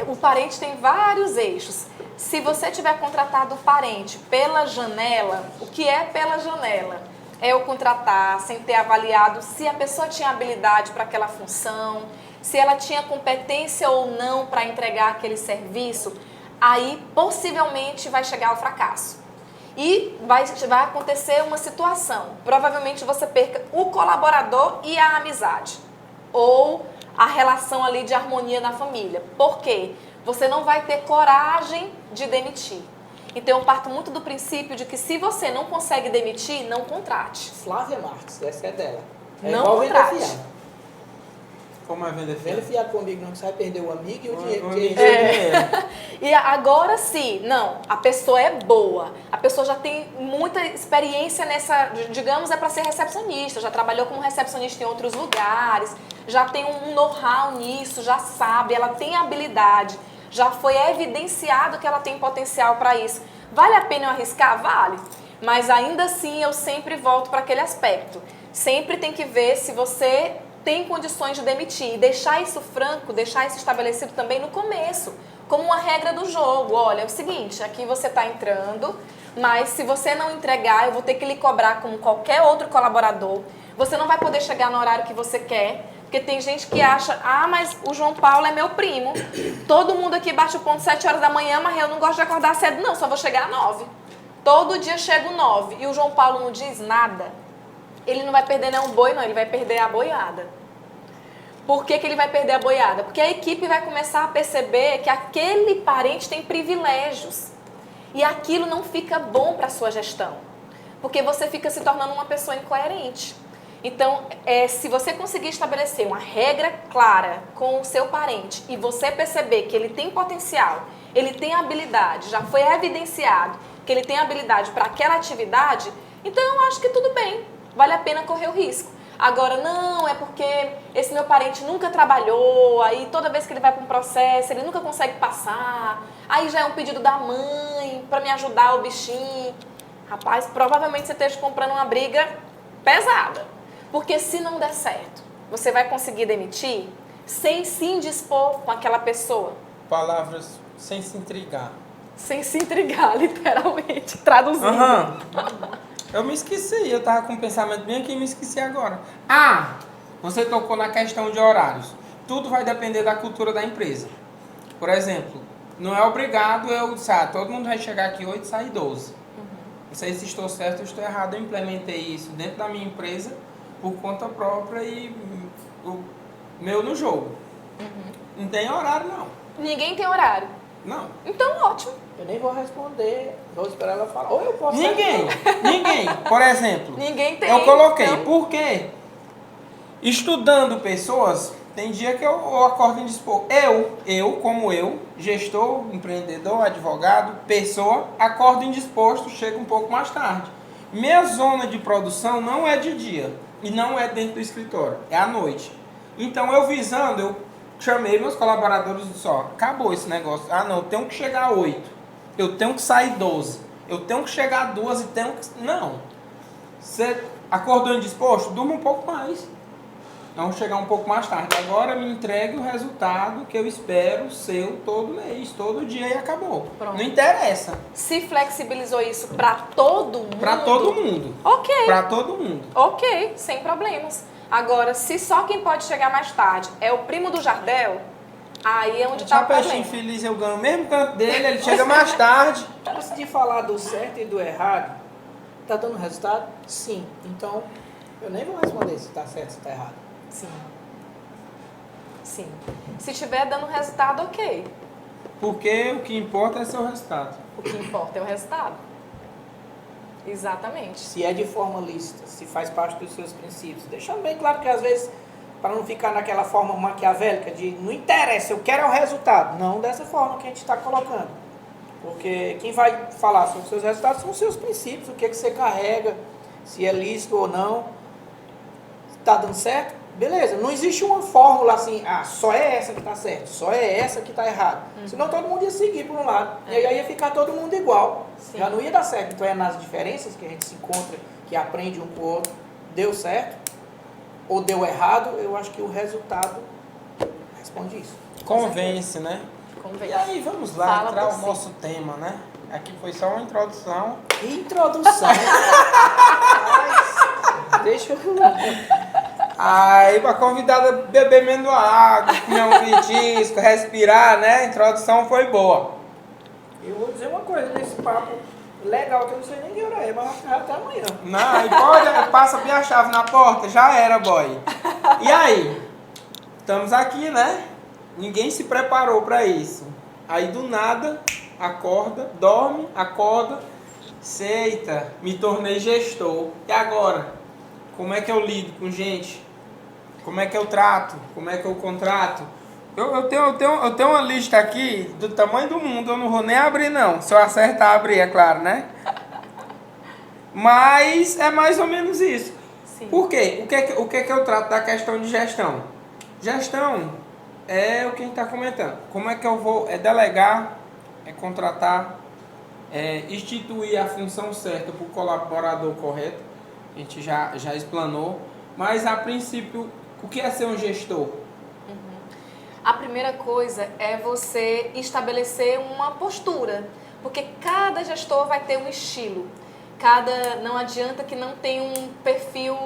O parente tem vários eixos. Se você tiver contratado o parente pela janela, o que é pela janela? É eu contratar sem ter avaliado se a pessoa tinha habilidade para aquela função, se ela tinha competência ou não para entregar aquele serviço, aí possivelmente vai chegar ao fracasso. E vai acontecer uma situação, provavelmente você perca o colaborador e a amizade, ou a relação ali de harmonia na família. Por quê? Você não vai ter coragem de demitir. Então eu parto muito do princípio de que se você não consegue demitir, não contrate. Flávia Marques, essa é dela. Não contrate. Como é vender Venda fiado comigo não, que você vai perder o amigo e o dinheiro. E agora sim, a pessoa é boa, a pessoa já tem muita experiência nessa, digamos, é para ser recepcionista, já trabalhou como recepcionista em outros lugares, já tem um know-how nisso, já sabe, ela tem habilidade, já foi evidenciado que ela tem potencial para isso. Vale a pena eu arriscar? Vale. Mas ainda assim eu sempre volto para aquele aspecto. Sempre tem que ver se você tem condições de demitir. E deixar isso franco, deixar isso estabelecido também no começo. Como uma regra do jogo. Olha, é o seguinte, aqui você está entrando, mas se você não entregar, eu vou ter que lhe cobrar como qualquer outro colaborador. Você não vai poder chegar no horário que você quer. Porque tem gente que acha, mas o João Paulo é meu primo. Todo mundo aqui bate o ponto 7 horas da manhã, mas eu não gosto de acordar cedo, não, só vou chegar às 9. Todo dia chego 9 e o João Paulo não diz nada. Ele não vai perder nenhum boi, não, ele vai perder a boiada. Por que ele vai perder a boiada? Porque a equipe vai começar a perceber que aquele parente tem privilégios. E aquilo não fica bom para a sua gestão. Porque você fica se tornando uma pessoa incoerente. Então, se você conseguir estabelecer uma regra clara com o seu parente e você perceber que ele tem potencial, ele tem habilidade, já foi evidenciado que ele tem habilidade para aquela atividade, então eu acho que tudo bem, vale a pena correr o risco. Agora, não, é porque esse meu parente nunca trabalhou, aí toda vez que ele vai para um processo, ele nunca consegue passar, aí já é um pedido da mãe para me ajudar o bichinho. Rapaz, provavelmente você esteja comprando uma briga pesada, porque se não der certo, você vai conseguir demitir sem se indispor com aquela pessoa. Palavras sem se intrigar. Sem se intrigar, literalmente, traduzindo. Eu me esqueci, eu tava com um pensamento bem aqui e me esqueci agora. Você tocou na questão de horários. Tudo vai depender da cultura da empresa. Por exemplo, não é obrigado todo mundo vai chegar aqui 8 e sair 12. Não sei se estou certo ou estou errado, eu implementei isso dentro da minha empresa por conta própria e o meu no jogo. Não tem horário, não. Ninguém tem horário. Não. Então, ótimo. Eu nem vou responder, vou esperar ela falar. Ou eu posso... Ninguém. Por exemplo, Ninguém tem. eu coloquei, então... por quê? Estudando pessoas, tem dia que eu acordo indisposto. Como eu, gestor, empreendedor, advogado, pessoa, acordo indisposto, chego um pouco mais tarde. Minha zona de produção não é de dia e não é dentro do escritório, é à noite. Então eu chamei meus colaboradores e disse, acabou esse negócio. Não, eu tenho que chegar a 8, eu tenho que sair 12, eu tenho que chegar a 2 e tenho que... Não. Você acordou indisposto? Durma um pouco mais. Vamos chegar um pouco mais tarde. Agora me entregue o resultado que eu espero seu todo mês, todo dia e acabou. Pronto. Não interessa. Se flexibilizou isso para todo mundo? Para todo mundo. Ok. Para todo mundo. Ok, sem problemas. Agora, se só quem pode chegar mais tarde é o primo do Jardel, aí é onde está o problema. Peixinho feliz, eu ganho o mesmo canto dele, ele chega mais tarde. Antes de falar do certo e do errado, tá dando resultado? Sim. Então, eu nem vou responder se tá certo ou se tá errado. Sim. Sim. Se estiver dando resultado, ok. Porque o que importa é seu resultado. O que importa é o resultado. Exatamente. Se é de forma lícita, se faz parte dos seus princípios. Deixando bem claro que às vezes, para não ficar naquela forma maquiavélica de não interessa, eu quero é o resultado. Não dessa forma que a gente está colocando. Porque quem vai falar sobre os seus resultados são os seus princípios, o que, é que você carrega, se é lícito ou não. Está dando certo? Beleza, não existe uma fórmula assim, só é essa que está certo, só é essa que está errado. Senão todo mundo ia seguir por um lado. E aí ia ficar todo mundo igual. Sim. Já não ia dar certo. Então é nas diferenças que a gente se encontra, que aprende um com o outro. Deu certo ou deu errado, eu acho que o resultado responde isso. Convence, né? Convence. E aí, vamos lá, Fala entrar por o si. nosso tema, né? Aqui foi só uma introdução. Introdução. Mas, deixa eu... Aí, pra convidada beber menos água, comer um petisco, respirar, né? A introdução foi boa. Eu vou dizer uma coisa nesse papo legal, que eu não sei nem que hora é, mas vai ficar até amanhã. Não, e pode, passa bem a chave na porta, já era, boy. E aí? Estamos aqui, né? Ninguém se preparou pra isso. Aí do nada, acorda, dorme, acorda, eita, me tornei gestor. E agora? Como é que eu lido com gente? Como é que eu trato? Como é que eu contrato? Eu tenho uma lista aqui do tamanho do mundo, eu não vou nem abrir não. Se eu acertar, abrir, é claro, né? Mas é mais ou menos isso. Sim. Por quê? O que eu trato da questão de gestão? Gestão é o que a gente está comentando. Como é que eu vou delegar, contratar, instituir a função certa para o colaborador correto. A gente já explanou. Mas, a princípio, o que é ser um gestor? A primeira coisa é você estabelecer uma postura, porque cada gestor vai ter um estilo. Não adianta que não tenha um perfil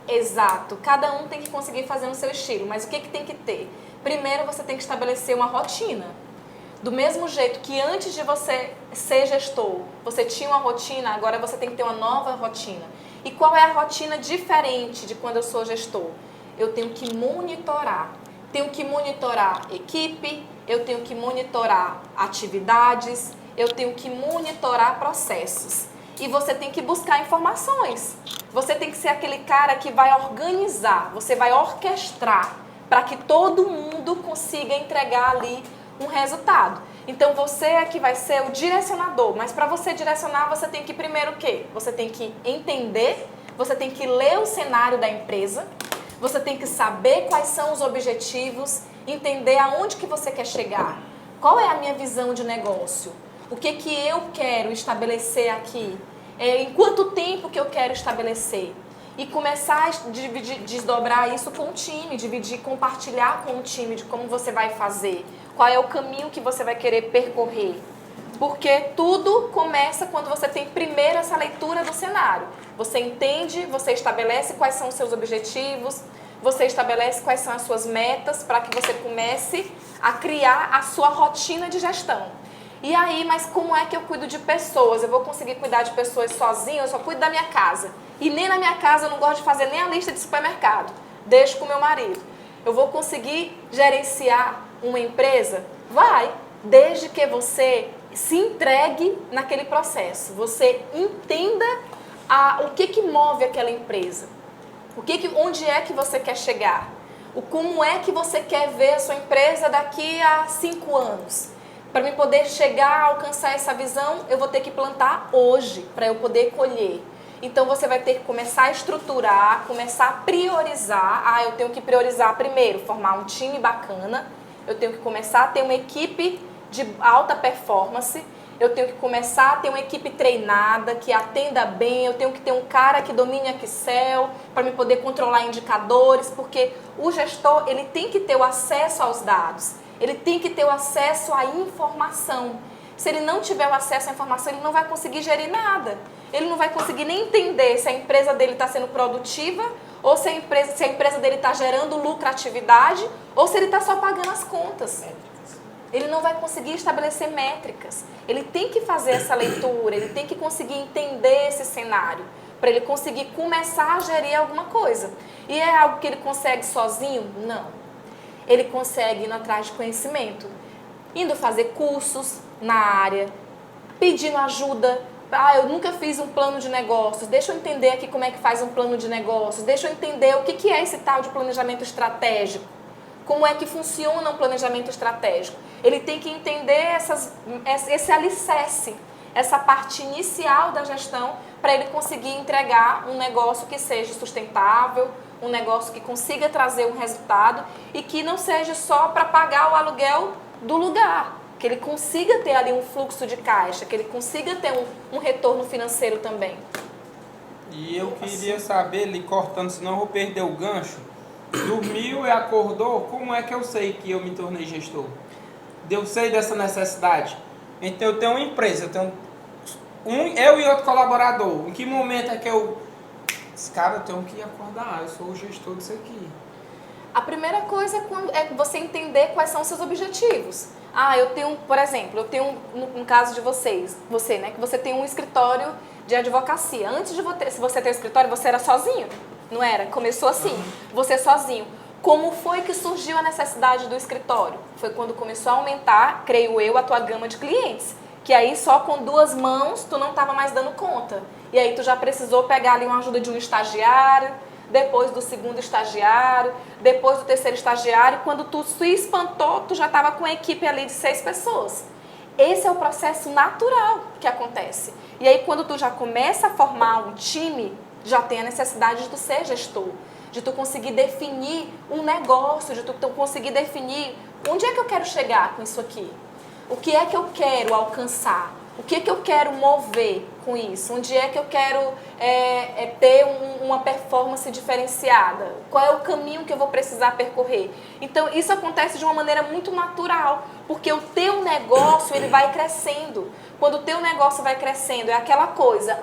exato. Cada um tem que conseguir fazer no seu estilo. Mas o que tem que ter? Primeiro você tem que estabelecer uma rotina. Do mesmo jeito que antes de você ser gestor, você tinha uma rotina, agora você tem que ter uma nova rotina. E qual é a rotina diferente de quando eu sou gestor? Eu tenho que monitorar. tenho que monitorar equipe, eu tenho que monitorar atividades, eu tenho que monitorar processos. E você tem que buscar informações. Você tem que ser aquele cara que vai organizar, você vai orquestrar para que todo mundo consiga entregar ali um resultado. Então você é que vai ser o direcionador, mas para você direcionar você tem que primeiro o quê? Você tem que entender, você tem que ler o cenário da empresa, você tem que saber quais são os objetivos, entender aonde que você quer chegar, qual é a minha visão de negócio, o que que eu quero estabelecer aqui, em quanto tempo que eu quero estabelecer. E começar a desdobrar isso com o time, dividir, compartilhar com o time de como você vai fazer, qual é o caminho que você vai querer percorrer. Porque tudo começa quando você tem primeiro essa leitura do cenário. Você entende, você estabelece quais são os seus objetivos, você estabelece quais são as suas metas para que você comece a criar a sua rotina de gestão. E aí, mas como é que eu cuido de pessoas? Eu vou conseguir cuidar de pessoas sozinho? Eu só cuido da minha casa. E nem na minha casa eu não gosto de fazer nem a lista de supermercado. Deixo com meu marido. Eu vou conseguir gerenciar uma empresa? Vai, desde que você se entregue naquele processo. Você entenda o que move aquela empresa. Onde é que você quer chegar? Como é que você quer ver a sua empresa daqui a 5 anos? Para mim poder chegar a alcançar essa visão, eu vou ter que plantar hoje, para eu poder colher. Então você vai ter que começar a estruturar, começar a priorizar. Eu tenho que priorizar primeiro, formar um time bacana. Eu tenho que começar a ter uma equipe de alta performance. Eu tenho que começar a ter uma equipe treinada, que atenda bem. Eu tenho que ter um cara que domine Excel para me poder controlar indicadores, porque o gestor ele tem que ter o acesso aos dados. Ele tem que ter o acesso à informação. Se ele não tiver o acesso à informação, ele não vai conseguir gerir nada. Ele não vai conseguir nem entender se a empresa dele está sendo produtiva, ou se a empresa dele está gerando lucratividade, ou se ele está só pagando as contas. Ele não vai conseguir estabelecer métricas. Ele tem que fazer essa leitura, ele tem que conseguir entender esse cenário, para ele conseguir começar a gerir alguma coisa. E é algo que ele consegue sozinho? Não. Ele consegue ir atrás de conhecimento, indo fazer cursos na área, pedindo ajuda. Eu nunca fiz um plano de negócios, deixa eu entender aqui como é que faz um plano de negócios, deixa eu entender o que é esse tal de planejamento estratégico, como é que funciona um planejamento estratégico. Ele tem que entender esse alicerce, essa parte inicial da gestão, para ele conseguir entregar um negócio que seja sustentável, um negócio que consiga trazer um resultado e que não seja só para pagar o aluguel do lugar, que ele consiga ter ali um fluxo de caixa, que ele consiga ter um retorno financeiro também. E eu queria saber, lhe cortando, senão eu vou perder o gancho, dormiu e acordou, como é que eu sei que eu me tornei gestor? Eu sei dessa necessidade. Então eu tenho uma empresa, eu tenho eu e outro colaborador. Em que momento é que cara, eu tenho que acordar, eu sou o gestor disso aqui. A primeira coisa é você entender quais são os seus objetivos. Eu tenho, por exemplo, no caso de você, né, que você tem um escritório de advocacia. Antes de você ter o escritório, você era sozinho, não era? Começou assim, você sozinho. Como foi que surgiu a necessidade do escritório? Foi quando começou a aumentar, creio eu, a tua gama de clientes. Que aí só com 2 mãos tu não estava mais dando conta. E aí tu já precisou pegar ali uma ajuda de um estagiário, depois do 2º estagiário, depois do 3º estagiário. Quando tu se espantou, tu já estava com uma equipe ali de 6 pessoas. Esse é o processo natural que acontece. E aí quando tu já começa a formar um time, já tem a necessidade de tu ser gestor, de tu conseguir definir um negócio, de tu conseguir definir onde é que eu quero chegar com isso aqui. O que é que eu quero alcançar? O que é que eu quero mover com isso? Onde é que eu quero ter uma performance diferenciada? Qual é o caminho que eu vou precisar percorrer? Então, isso acontece de uma maneira muito natural, porque o teu negócio ele vai crescendo. Quando o teu negócio vai crescendo, é aquela coisa,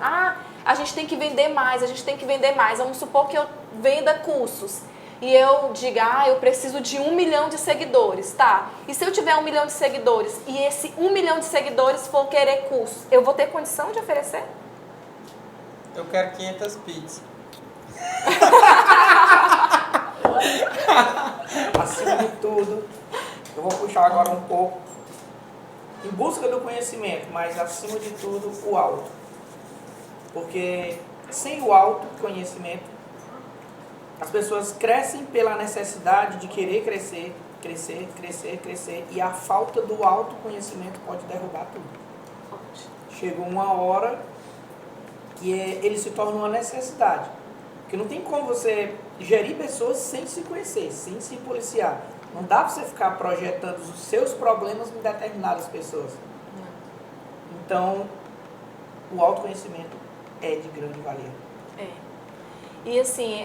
a gente tem que vender mais, a gente tem que vender mais. Vamos supor que eu venda cursos. E eu diga, eu preciso de 1 milhão de seguidores, tá? E se eu tiver 1 milhão de seguidores e esse 1 milhão de seguidores for querer curso, eu vou ter condição de oferecer? Eu quero 500 pizzas. Acima de tudo. Eu vou puxar agora um pouco em busca do conhecimento, mas acima de tudo o auto. Porque sem o autoconhecimento, as pessoas crescem pela necessidade de querer crescer, e a falta do autoconhecimento pode derrubar tudo. Chega uma hora que ele se torna uma necessidade. Porque não tem como você gerir pessoas sem se conhecer, sem se policiar. Não dá para você ficar projetando os seus problemas em determinadas pessoas. Então, o autoconhecimento é de grande valia. E assim,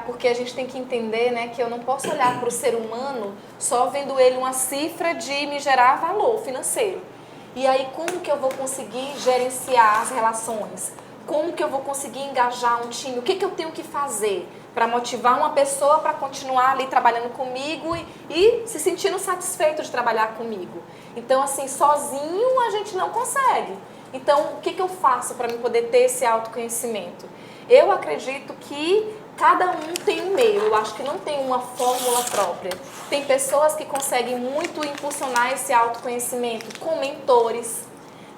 porque a gente tem que entender, né, que eu não posso olhar para o ser humano só vendo ele uma cifra de me gerar valor financeiro. E aí, como que eu vou conseguir gerenciar as relações? Como que eu vou conseguir engajar um time? O que eu tenho que fazer para motivar uma pessoa para continuar ali trabalhando comigo e se sentindo satisfeito de trabalhar comigo? Então, assim, sozinho a gente não consegue. Então, o que eu faço para mim poder ter esse autoconhecimento? Eu acredito que cada um tem um meio. Eu acho que não tem uma fórmula própria. Tem pessoas que conseguem muito impulsionar esse autoconhecimento com mentores.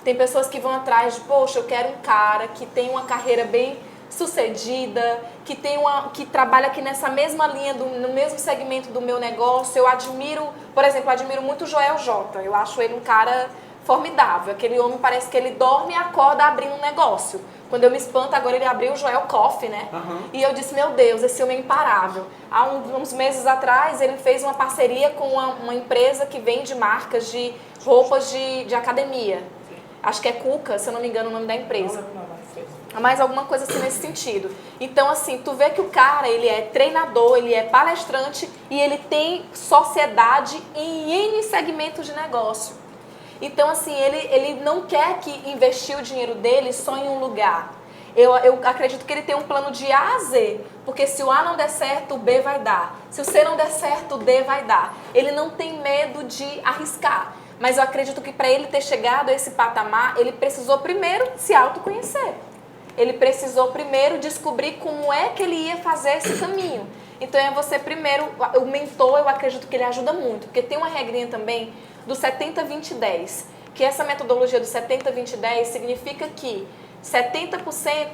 Tem pessoas que vão atrás de, poxa, eu quero um cara que tem uma carreira bem sucedida, que trabalha aqui nessa mesma linha, no mesmo segmento do meu negócio. Eu admiro, por exemplo, muito o Joel J. Eu acho ele um cara formidável. Aquele homem parece que ele dorme e acorda abrindo um negócio. Quando eu me espanto, agora ele abriu o Joel Coffee, né? Uhum. E eu disse, meu Deus, esse homem é imparável. Há uns meses atrás, ele fez uma parceria com uma empresa que vende marcas de roupas de academia. Acho que é Cuca, se eu não me engano o nome da empresa. Mas alguma coisa assim nesse sentido. Então, assim, tu vê que o cara, ele é treinador, ele é palestrante e ele tem sociedade em N segmentos de negócio. Então, assim, ele não quer que investir o dinheiro dele só em um lugar. Eu acredito que ele tem um plano de A a Z, porque se o A não der certo, o B vai dar. Se o C não der certo, o D vai dar. Ele não tem medo de arriscar. Mas eu acredito que para ele ter chegado a esse patamar, ele precisou primeiro se autoconhecer. Ele precisou primeiro descobrir como é que ele ia fazer esse caminho. Então é você primeiro, o mentor, eu acredito que ele ajuda muito, porque tem uma regrinha também do 70-20-10, que essa metodologia do 70-20-10 significa que 70%,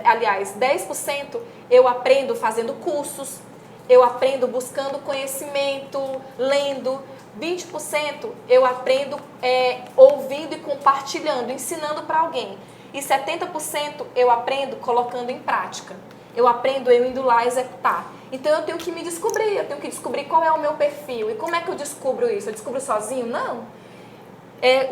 aliás, 10% eu aprendo fazendo cursos, eu aprendo buscando conhecimento, lendo, 20% eu aprendo ouvindo e compartilhando, ensinando para alguém. E 70% eu aprendo colocando em prática. Eu aprendo eu indo lá executar. Então eu tenho que me descobrir, eu tenho que descobrir qual é o meu perfil. E como é que eu descubro isso? Eu descubro sozinho? Não.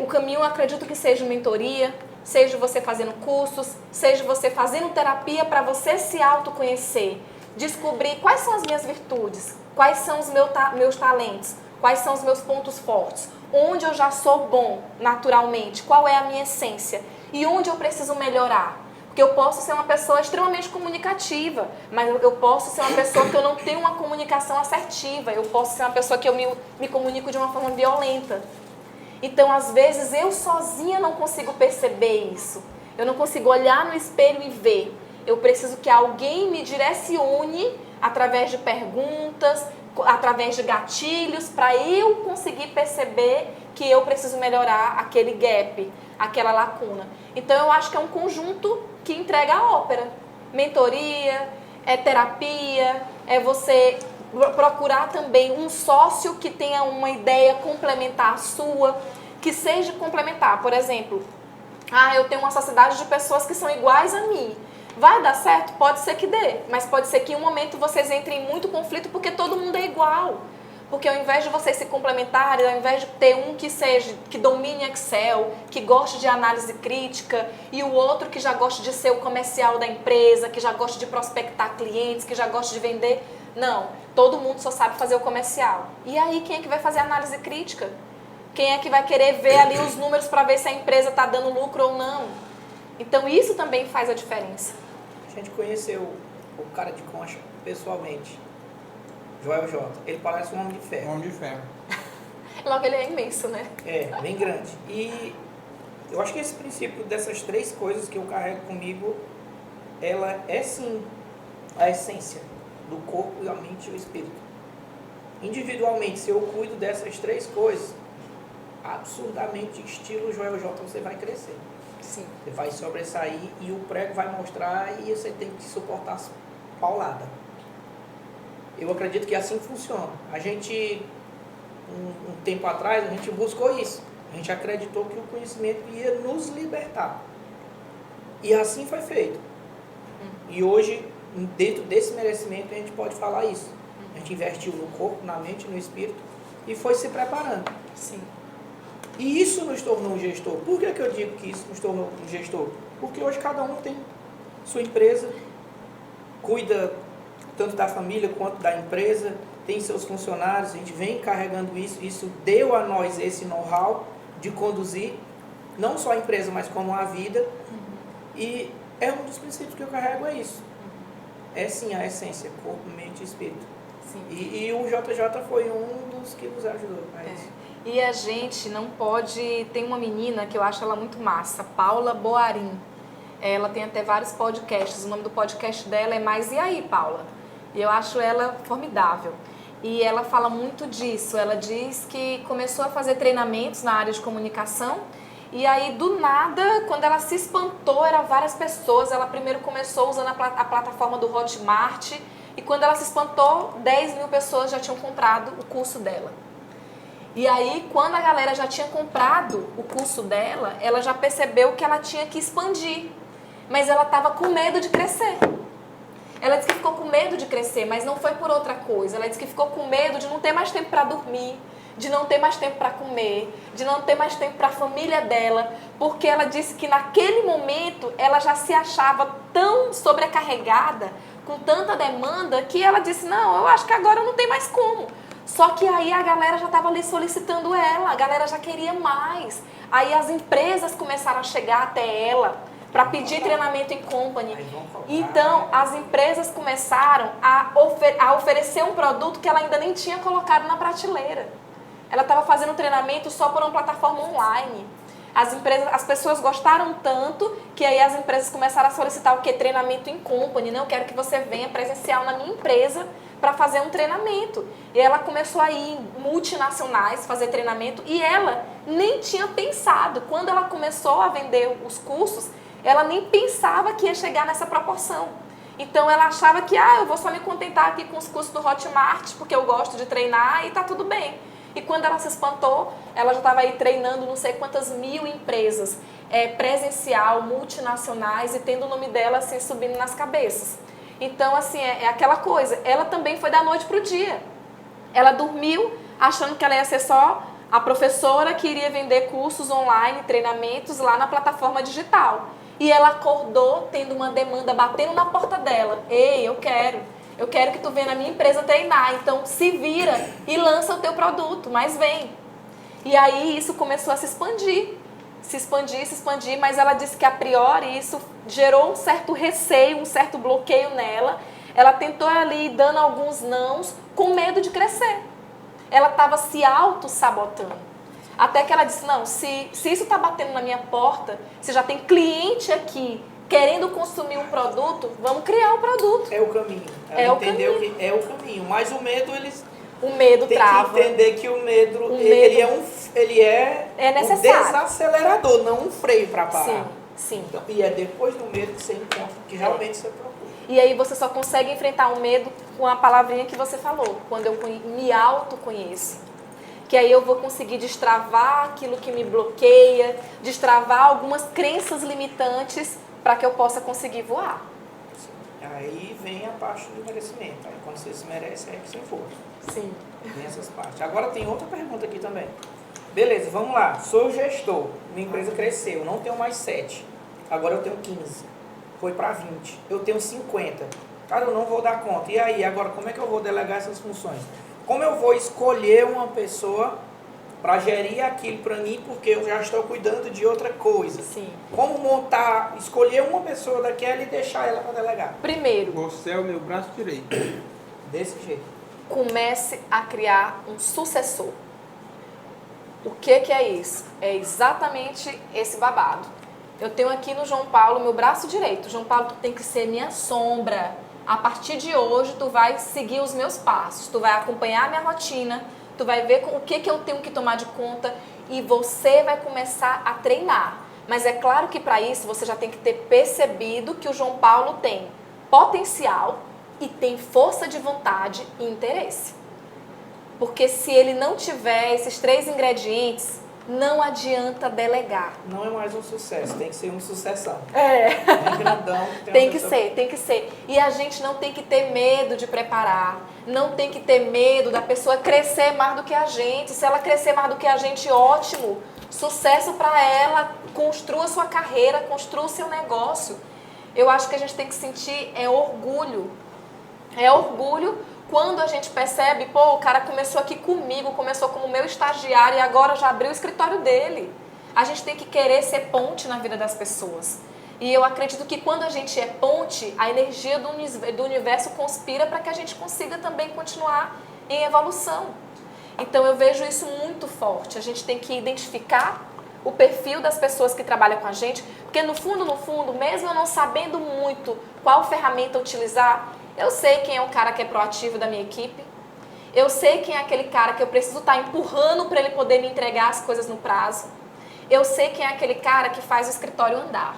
O caminho, eu acredito que seja mentoria, seja você fazendo cursos, seja você fazendo terapia para você se autoconhecer. Descobrir quais são as minhas virtudes, quais são os meus talentos, quais são os meus pontos fortes, onde eu já sou bom naturalmente, qual é a minha essência e onde eu preciso melhorar. Porque eu posso ser uma pessoa extremamente comunicativa, mas eu posso ser uma pessoa que eu não tenho uma comunicação assertiva, eu posso ser uma pessoa que eu me comunico de uma forma violenta. Então, às vezes, eu sozinha não consigo perceber isso. Eu não consigo olhar no espelho e ver. Eu preciso que alguém me direcione através de perguntas, através de gatilhos, para eu conseguir perceber que eu preciso melhorar aquele gap, aquela lacuna. Então, eu acho que é um conjunto que entrega a ópera. Mentoria, terapia, você procurar também um sócio que tenha uma ideia complementar à sua, que seja complementar. Por exemplo, eu tenho uma sociedade de pessoas que são iguais a mim. Vai dar certo? Pode ser que dê, mas pode ser que em um momento vocês entrem em muito conflito porque todo mundo é igual. Porque ao invés de vocês se complementarem, ao invés de ter um que domine Excel, que goste de análise crítica, e o outro que já gosta de ser o comercial da empresa, que já gosta de prospectar clientes, que já gosta de vender, não, todo mundo só sabe fazer o comercial. E aí quem é que vai fazer a análise crítica? Quem é que vai querer ver ali os números para ver se a empresa está dando lucro ou não? Então isso também faz a diferença. A gente conheceu o cara de Concha pessoalmente, Joel J. Ele parece um homem de ferro. Um homem de ferro. Logo ele é imenso, né? Bem grande. E eu acho que esse princípio dessas três coisas que eu carrego comigo, ela é sim a essência do corpo, a mente e o espírito. individualmente, se eu cuido dessas 3 coisas, absurdamente estilo Joel J, você vai crescer. Sim. Você vai sobressair e o prego vai mostrar e você tem que suportar as pauladas. Eu acredito que assim funciona. A gente, um tempo atrás, a gente buscou isso. A gente acreditou que o conhecimento ia nos libertar. E assim foi feito. E hoje, dentro desse merecimento, a gente pode falar isso. A gente investiu no corpo, na mente, no espírito e foi se preparando. Sim. E isso nos tornou um gestor. Por que eu digo que isso nos tornou um gestor? Porque hoje cada um tem sua empresa, cuida tanto da família quanto da empresa, tem seus funcionários, a gente vem carregando isso deu a nós esse know-how de conduzir, não só a empresa, mas como a vida. E é um dos princípios que eu carrego, é isso. É sim a essência, corpo, mente e espírito. Sim. E o JJ foi um dos que nos ajudou a isso. E a gente não pode... Tem uma menina que eu acho ela muito massa, Paula Boarim. Ela tem até vários podcasts. O nome do podcast dela é Mais E Aí, Paula? E eu acho ela formidável. E ela fala muito disso. Ela diz que começou a fazer treinamentos na área de comunicação. E aí, do nada, quando ela se espantou, eram várias pessoas. Ela primeiro começou usando a plataforma do Hotmart. E quando ela se espantou, 10 mil pessoas já tinham comprado o curso dela. E aí, quando a galera já tinha comprado o curso dela, ela já percebeu que ela tinha que expandir. Mas ela estava com medo de crescer. Ela disse que ficou com medo de crescer, mas não foi por outra coisa. Ela disse que ficou com medo de não ter mais tempo para dormir, de não ter mais tempo para comer, de não ter mais tempo para a família dela, porque ela disse que naquele momento ela já se achava tão sobrecarregada, com tanta demanda, que ela disse, não, eu acho que agora não tem mais como. Só que aí a galera já estava ali solicitando ela, a galera já queria mais. Aí as empresas começaram a chegar até ela para pedir treinamento em company. Então, as empresas começaram a oferecer um produto que ela ainda nem tinha colocado na prateleira. Ela estava fazendo treinamento só por uma plataforma online. As pessoas gostaram tanto que aí as empresas começaram a solicitar o quê? Treinamento em company. Não, eu quero que você venha presencial na minha empresa para fazer um treinamento. E ela começou a ir em multinacionais fazer treinamento e ela nem tinha pensado. Quando ela começou a vender os cursos, ela nem pensava que ia chegar nessa proporção. Então ela achava que eu vou só me contentar aqui com os cursos do Hotmart porque eu gosto de treinar e tá tudo bem. E quando ela se espantou, ela já estava aí treinando não sei quantas mil empresas presencial, multinacionais e tendo o nome dela assim subindo nas cabeças. Então assim, é aquela coisa, ela também foi da noite para o dia. Ela dormiu achando que ela ia ser só a professora que iria vender cursos online, treinamentos lá na plataforma digital. E ela acordou tendo uma demanda batendo na porta dela. Ei, eu quero que tu venha na minha empresa treinar, então se vira e lança o teu produto, mas vem. E aí isso começou a se expandir, mas ela disse que a priori isso gerou um certo receio, um certo bloqueio nela. Ela tentou ali dando alguns nãos com medo de crescer. Ela estava se auto-sabotando. Até que ela disse, não, se isso está batendo na minha porta, se já tem cliente aqui querendo consumir um produto, vamos criar o produto. É o caminho. Ela entendeu que é o caminho. Mas o medo, o medo tem trava. que entender que o medo ele é um desacelerador, não um freio para parar. Sim. Então, e é depois do medo que você encontra o que realmente você procura. E aí você só consegue enfrentar o medo com a palavrinha que você falou, quando eu me autoconheço. Que aí eu vou conseguir destravar aquilo que me bloqueia, destravar algumas crenças limitantes para que eu possa conseguir voar. Aí vem a parte do merecimento. Aí quando você se merece, é que você voa. Sim. Tem essas partes. Agora tem outra pergunta aqui também. Beleza, vamos lá. Sou gestor. Minha empresa cresceu. Não tenho mais 7. Agora eu tenho 15. Foi para 20. Eu tenho 50. Cara, eu não vou dar conta. E aí, agora como é que eu vou delegar essas funções? Como eu vou escolher uma pessoa para gerir aquilo para mim, porque eu já estou cuidando de outra coisa? Sim. Como escolher uma pessoa daquela e deixar ela para delegar? Primeiro, você é o meu braço direito. Desse jeito. Comece a criar um sucessor. O que é isso? É exatamente esse babado. Eu tenho aqui no João Paulo meu braço direito. João Paulo, tu tem que ser minha sombra. a partir de hoje tu vai seguir os meus passos, tu vai acompanhar a minha rotina, tu vai ver o que eu tenho que tomar de conta e você vai começar a treinar. Mas é claro que para isso você já tem que ter percebido que o João Paulo tem potencial e tem força de vontade e interesse. Porque se ele não tiver esses 3 ingredientes, não adianta delegar. Não é mais um sucesso, tem que ser uma sucessão. É. Bem grandão. Tem que ser. E a gente não tem que ter medo de preparar. Não tem que ter medo da pessoa crescer mais do que a gente. Se ela crescer mais do que a gente, ótimo. Sucesso para ela. Construa sua carreira, construa o seu negócio. Eu acho que a gente tem que sentir orgulho. É orgulho quando a gente percebe, pô, o cara começou aqui comigo, começou como meu estagiário e agora já abriu o escritório dele. A gente tem que querer ser ponte na vida das pessoas. E eu acredito que quando a gente é ponte, a energia do universo conspira para que a gente consiga também continuar em evolução. Então eu vejo isso muito forte. A gente tem que identificar o perfil das pessoas que trabalham com a gente, porque no fundo, mesmo eu não sabendo muito qual ferramenta utilizar, eu sei quem é o cara que é proativo da minha equipe, eu sei quem é aquele cara que eu preciso estar empurrando para ele poder me entregar as coisas no prazo, eu sei quem é aquele cara que faz o escritório andar,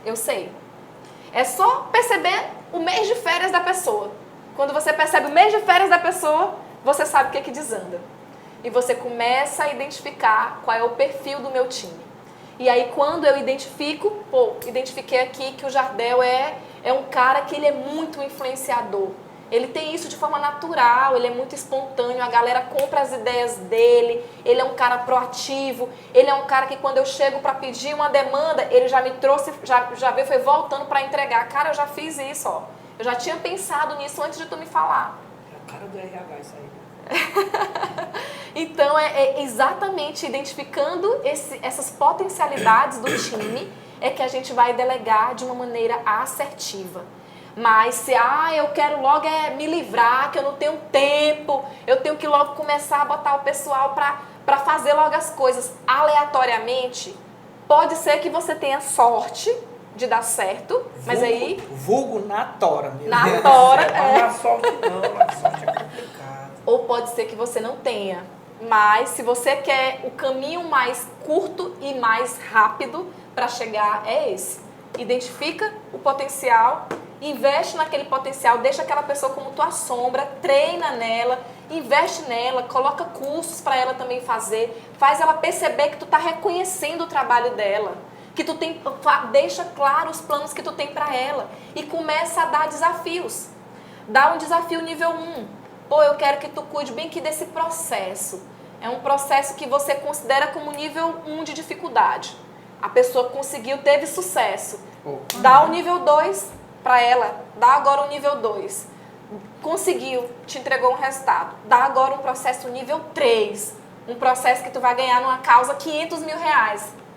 eu sei. É só perceber o mês de férias da pessoa. Quando você percebe o mês de férias da pessoa, você sabe o que desanda. E você começa a identificar qual é o perfil do meu time. E aí quando eu identifiquei aqui que o Jardel é um cara que ele é muito influenciador. Ele tem isso de forma natural, ele é muito espontâneo, a galera compra as ideias dele, ele é um cara proativo, ele é um cara que quando eu chego para pedir uma demanda, ele já me trouxe, já veio, foi voltando para entregar. Cara, eu já fiz isso, ó. Eu já tinha pensado nisso antes de tu me falar. É a cara do RH isso aí. Então é exatamente identificando essas potencialidades do time é que a gente vai delegar de uma maneira assertiva. Mas se eu quero logo me livrar, que eu não tenho tempo, eu tenho que logo começar a botar o pessoal para fazer logo as coisas aleatoriamente, pode ser que você tenha sorte de dar certo, mas aí... Vulgo na tora. Mesmo. Na tora, Mas na sorte não, na sorte é complicado. Ou pode ser que você não tenha. Mas se você quer o caminho mais curto e mais rápido para chegar, é esse. Identifica o potencial, investe naquele potencial, deixa aquela pessoa como tua sombra, treina nela, investe nela, coloca cursos para ela também fazer, faz ela perceber que tu tá reconhecendo o trabalho dela, que tu deixa claro os planos que tu tem para ela e começa a dar desafios. Dá um desafio nível 1. Pô, eu quero que tu cuide bem aqui desse processo. É um processo que você considera como nível 1 de dificuldade. A pessoa conseguiu, teve sucesso. Dá o nível 2 para ela. Dá agora o nível 2. Conseguiu, te entregou um resultado. Dá agora um processo nível 3. Um processo que tu vai ganhar numa causa R$500 mil.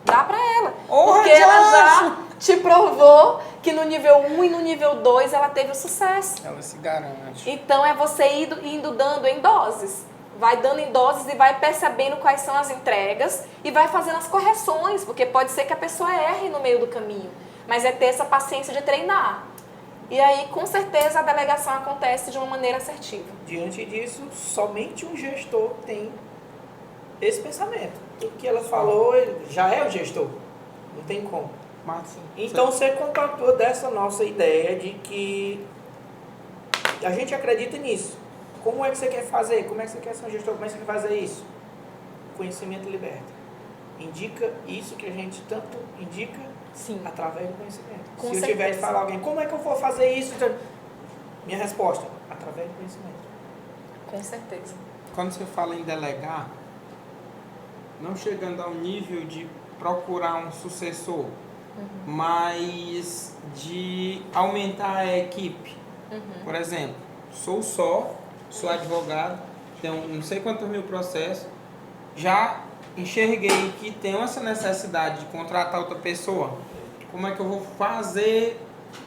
Dá para ela. Porque ela já te provou que no nível 1 e no nível 2 ela teve o sucesso. Ela se garante. Então é você indo dando em doses. Vai dando em doses e vai percebendo quais são as entregas e vai fazendo as correções, porque pode ser que a pessoa erre no meio do caminho. Mas é ter essa paciência de treinar. E aí, com certeza, a delegação acontece de uma maneira assertiva. Diante disso, somente um gestor tem esse pensamento. Tudo que ela falou, ele já é o gestor. Não tem como. Massa. Então você compactua dessa nossa ideia de que a gente acredita nisso. Como é que você quer fazer? Como é que você quer ser um gestor? Como é que você quer fazer isso? Conhecimento liberta. Indica isso que a gente tanto indica. Sim. Através do conhecimento. Com Se eu tiver de falar a alguém, como é que eu vou fazer isso? Minha resposta, através do conhecimento. Com certeza. Quando você fala em delegar, não chegando ao nível de procurar um sucessor, mas de aumentar a equipe. Por exemplo, sou advogado, tenho não sei quantos mil processos, já enxerguei que tenho essa necessidade de contratar outra pessoa. Como é que eu vou fazer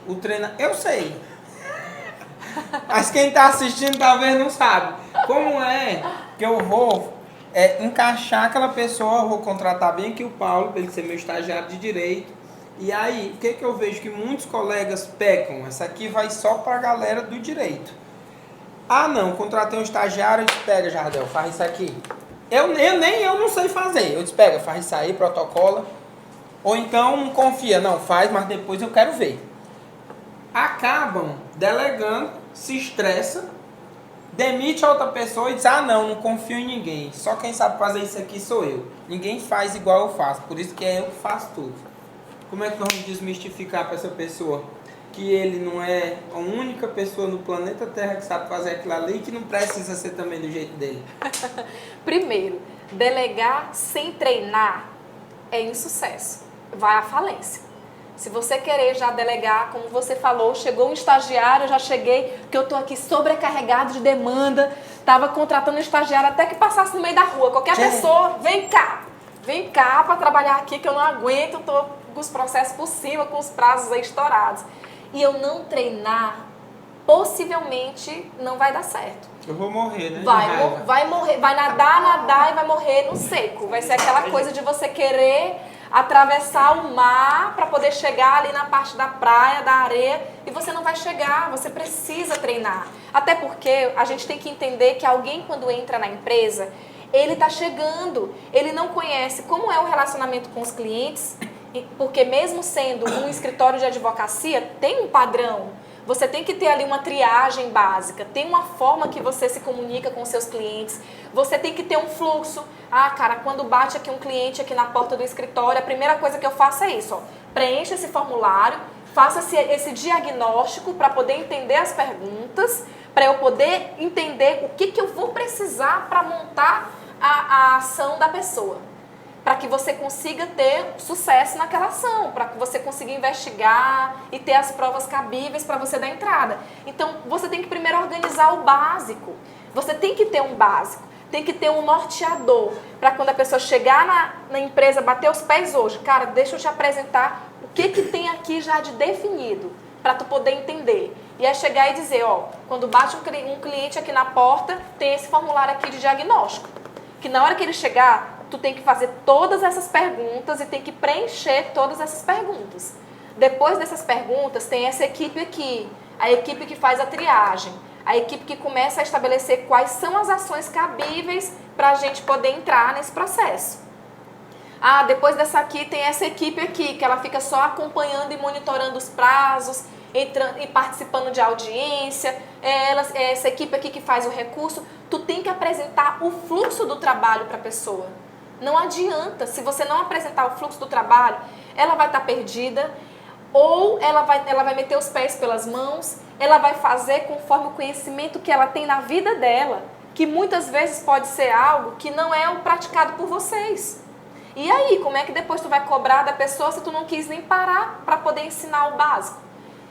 o treinamento? Eu sei. Mas quem está assistindo talvez não sabe. Como é que eu vou encaixar aquela pessoa, eu vou contratar bem aqui o Paulo, para ele ser meu estagiário de direito, E aí, o que eu vejo que muitos colegas pecam? Essa aqui vai só para a galera do direito. Ah, não, contratei um estagiário, eu disse, pega, Jardel, faz isso aqui. Eu não sei fazer. Eu disse, pega, faz isso aí, protocola. Ou então, não confia, não, faz, mas depois eu quero ver. Acabam delegando, se estressa, demite a outra pessoa e diz, ah, não confio em ninguém. Só quem sabe fazer isso aqui sou eu. Ninguém faz igual eu faço, por isso que é eu que faço tudo. Como é que nós vamos desmistificar para essa pessoa que ele não é a única pessoa no planeta Terra que sabe fazer aquilo ali e que não precisa ser também do jeito dele? Primeiro, delegar sem treinar é insucesso, vai à falência. Se você querer já delegar, como você falou, chegou um estagiário, eu já cheguei, porque eu estou aqui sobrecarregado de demanda, estava contratando um estagiário até que passasse no meio da rua, qualquer pessoa, vem cá para trabalhar aqui que eu não aguento, estou com os processos por cima, com os prazos aí estourados. E eu não treinar, possivelmente não vai dar certo. Eu vou morrer, né? Vai morrer, vai nadar e vai morrer no seco. Vai ser aquela coisa de você querer atravessar o mar para poder chegar ali na parte da praia, da areia, e você não vai chegar, você precisa treinar. Até porque a gente tem que entender que alguém quando entra na empresa, ele está chegando, ele não conhece como é o relacionamento com os clientes, porque mesmo sendo um escritório de advocacia, tem um padrão. Você tem que ter ali uma triagem básica, tem uma forma que você se comunica com seus clientes, você tem que ter um fluxo. Ah, cara, quando bate aqui um cliente aqui na porta do escritório, a primeira coisa que eu faço é isso, ó, preencha esse formulário, faça esse diagnóstico para poder entender as perguntas, para eu poder entender o que eu vou precisar para montar a ação da pessoa. Para que você consiga ter sucesso naquela ação, para que você consiga investigar e ter as provas cabíveis para você dar entrada. Então, você tem que primeiro organizar o básico. Você tem que ter um básico, tem que ter um norteador, para quando a pessoa chegar na empresa, bater os pés hoje, cara, deixa eu te apresentar o que tem aqui já de definido, para tu poder entender. E é chegar e dizer, ó, quando bate um cliente aqui na porta, tem esse formulário aqui de diagnóstico, que na hora que ele chegar, tu tem que fazer todas essas perguntas e tem que preencher todas essas perguntas. Depois dessas perguntas, tem essa equipe aqui, a equipe que faz a triagem, a equipe que começa a estabelecer quais são as ações cabíveis para a gente poder entrar nesse processo. Ah, depois dessa aqui, tem essa equipe aqui, que ela fica só acompanhando e monitorando os prazos, entrando e participando de audiência, essa equipe aqui que faz o recurso. Tu tem que apresentar o fluxo do trabalho para a pessoa. Não adianta, se você não apresentar o fluxo do trabalho, ela vai estar perdida, ou ela vai meter os pés pelas mãos, ela vai fazer conforme o conhecimento que ela tem na vida dela, que muitas vezes pode ser algo que não é o praticado por vocês. E aí, como é que depois tu vai cobrar da pessoa se tu não quis nem parar para poder ensinar o básico?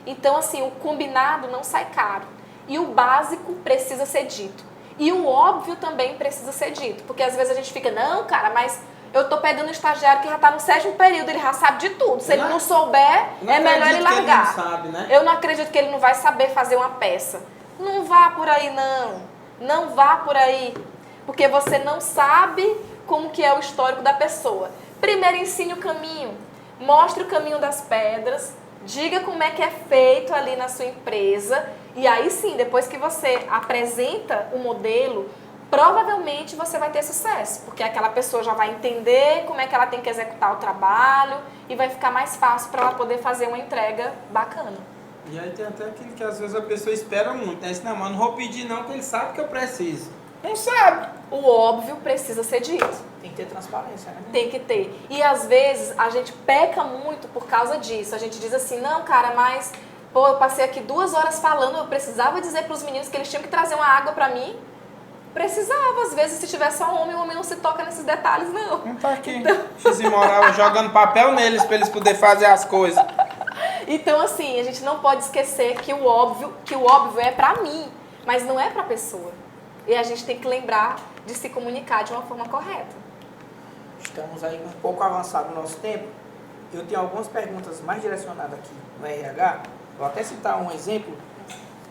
Então, assim, o combinado não sai caro. E o básico precisa ser dito. E o óbvio também precisa ser dito. Porque às vezes a gente fica, não, cara, mas eu tô pegando um estagiário que já tá no 7º período, ele já sabe de tudo. Se ele não souber, é melhor ele largar. Ele não sabe, né? Eu não acredito que ele não vai saber fazer uma peça. Não vá por aí, não. Não vá por aí. Porque você não sabe como que é o histórico da pessoa. Primeiro ensine o caminho. Mostre o caminho das pedras. Diga como é que é feito ali na sua empresa. E aí sim, depois que você apresenta o modelo, provavelmente você vai ter sucesso. Porque aquela pessoa já vai entender como é que ela tem que executar o trabalho e vai ficar mais fácil para ela poder fazer uma entrega bacana. E aí tem até aquilo que às vezes a pessoa espera muito, né? Não, mas não vou pedir não, porque ele sabe que eu preciso. Não sabe. O óbvio precisa ser dito. Tem que ter transparência, né? Tem que ter. E às vezes a gente peca muito por causa disso. A gente diz assim, não, cara, mas pô, eu passei aqui 2 horas falando, eu precisava dizer para os meninos que eles tinham que trazer uma água para mim. Precisava, às vezes, se tiver só um homem, o homem não se toca nesses detalhes, não. Não tá aqui. X imoral jogando papel neles para eles poderem fazer as coisas. Então, assim, a gente não pode esquecer que o óbvio é para mim, mas não é para a pessoa. E a gente tem que lembrar de se comunicar de uma forma correta. Estamos aí um pouco avançado no nosso tempo. Eu tenho algumas perguntas mais direcionadas aqui no RH. Vou até citar um exemplo.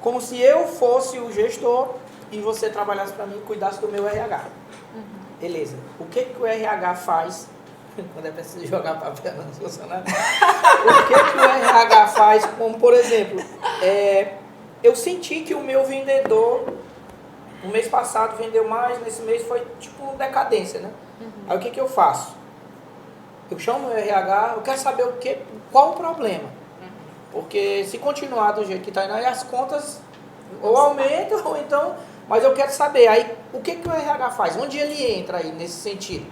Como se eu fosse o gestor e você trabalhasse para mim e cuidasse do meu RH. Beleza. O que o RH faz quando é preciso jogar papel nos funcionários. O que o RH faz? Como, por exemplo, eu senti que o meu vendedor, no mês passado, vendeu mais, nesse mês foi tipo decadência, né? Aí o que eu faço? Eu chamo o RH, eu quero saber qual o problema. Porque se continuar do jeito que está indo, aí as contas ou aumentam, ou então... Mas eu quero saber, aí, o que o RH faz? Onde ele entra aí, nesse sentido?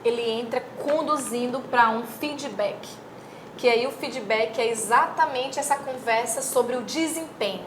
Ele entra conduzindo para um feedback. Que aí o feedback é exatamente essa conversa sobre o desempenho.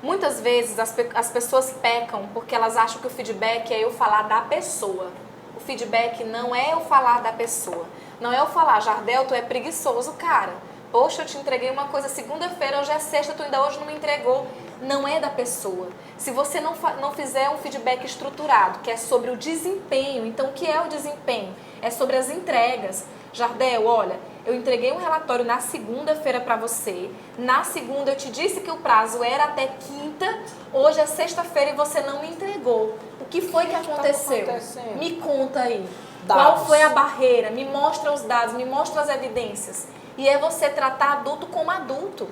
Muitas vezes as pessoas pecam porque elas acham que o feedback é eu falar da pessoa. O feedback não é eu falar da pessoa. Não é eu falar, Jardel, tu é preguiçoso, cara. Poxa, eu te entreguei uma coisa segunda-feira, hoje é sexta, tu ainda hoje não me entregou. Não é da pessoa. Se você não fizer um feedback estruturado, que é sobre o desempenho, então o que é o desempenho? É sobre as entregas. Jardel, olha, eu entreguei um relatório na segunda-feira para você, na segunda eu te disse que o prazo era até quinta, hoje é sexta-feira e você não me entregou. O que foi que aconteceu? Me conta aí. Dados. Qual foi a barreira? Me mostra os dados, me mostra as evidências. E é você tratar adulto como adulto.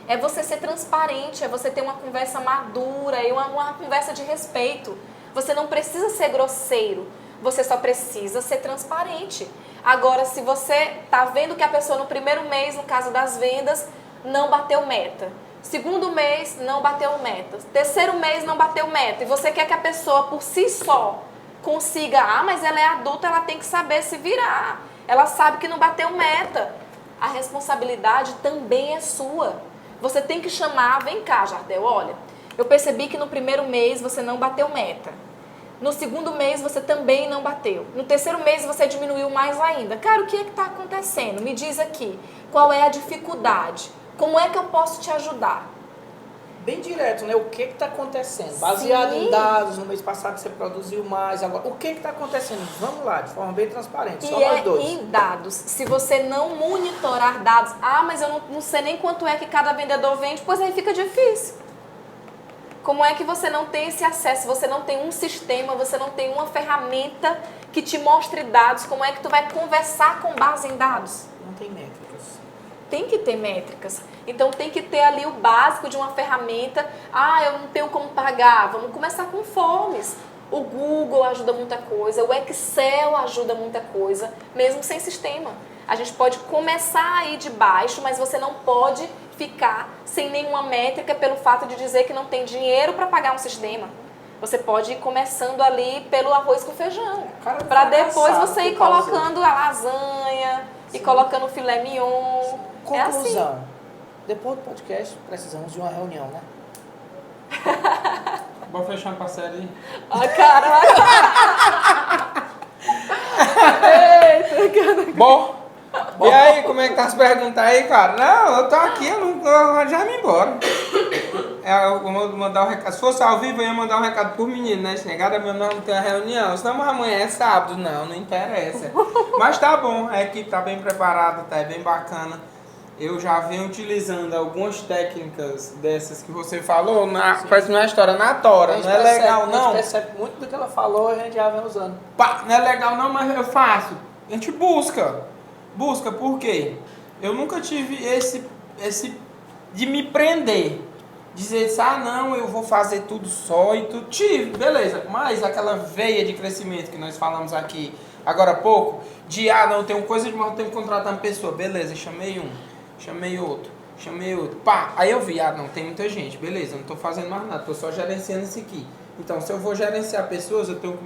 É você ser transparente, é você ter uma conversa madura e uma conversa de respeito. Você não precisa ser grosseiro, você só precisa ser transparente. Agora, se você está vendo que a pessoa no primeiro mês, no caso das vendas, não bateu meta. Segundo mês, não bateu meta. Terceiro mês, não bateu meta. E você quer que a pessoa, por si só, consiga... mas ela é adulta, ela tem que saber se virar. Ela sabe que não bateu meta. A responsabilidade também é sua. Você tem que chamar, vem cá, Jardel, olha, eu percebi que no primeiro mês você não bateu meta. No segundo mês você também não bateu. No terceiro mês você diminuiu mais ainda. Cara, o que é que está acontecendo? Me diz aqui, qual é a dificuldade? Como é que eu posso te ajudar? Bem direto, né? O que está acontecendo? Baseado Sim. em dados, no mês passado você produziu mais, agora, o que está acontecendo? Vamos lá, de forma bem transparente, só nós dois. Em dados. Se você não monitorar dados, mas eu não sei nem quanto é que cada vendedor vende, pois aí fica difícil. Como é que você não tem esse acesso, você não tem um sistema, você não tem uma ferramenta que te mostre dados, como é que tu vai conversar com base em dados? Não tem métricas. Tem que ter métricas. Então tem que ter ali o básico de uma ferramenta. Eu não tenho como pagar. Vamos começar com forms. O Google ajuda muita coisa, o Excel ajuda muita coisa, mesmo sem sistema. A gente pode começar aí de baixo, mas você não pode ficar sem nenhuma métrica pelo fato de dizer que não tem dinheiro para pagar um sistema. Você pode ir começando ali pelo arroz com feijão, para depois você ir colocando a lasanha, e colocando o filé mignon. Conclusão. É assim. Depois do podcast, precisamos de uma reunião, né? Vou fechar uma parceria. Caraca! Eita, Bom, e aí, como é que tá as perguntas aí, cara? Não, eu tô aqui, eu já me embora. Eu vou mandar um recado. Se fosse ao vivo, eu ia mandar um recado pro menino, né? Negada, meu nome tem uma reunião. Senão amanhã é sábado. Não interessa. Mas tá bom, a equipe tá bem preparada, tá bem bacana. Eu já venho utilizando algumas técnicas dessas que você falou, faz uma história na tora. Não é legal, não. A gente percebe muito do que ela falou, a gente já vem usando. Não é legal, não, mas eu faço. A gente busca. Busca, por quê? Eu nunca tive esse de me prender. Dizer, não, eu vou fazer tudo só e tudo. Tive, beleza. Mas aquela veia de crescimento que nós falamos aqui agora há pouco, de, não, tem uma coisa de mal, tenho que contratar uma pessoa. Beleza, chamei um, chamei outro. Pá, aí eu vi, não, tem muita gente. Beleza, não tô fazendo mais nada, tô só gerenciando isso aqui. Então, se eu vou gerenciar pessoas, eu tenho que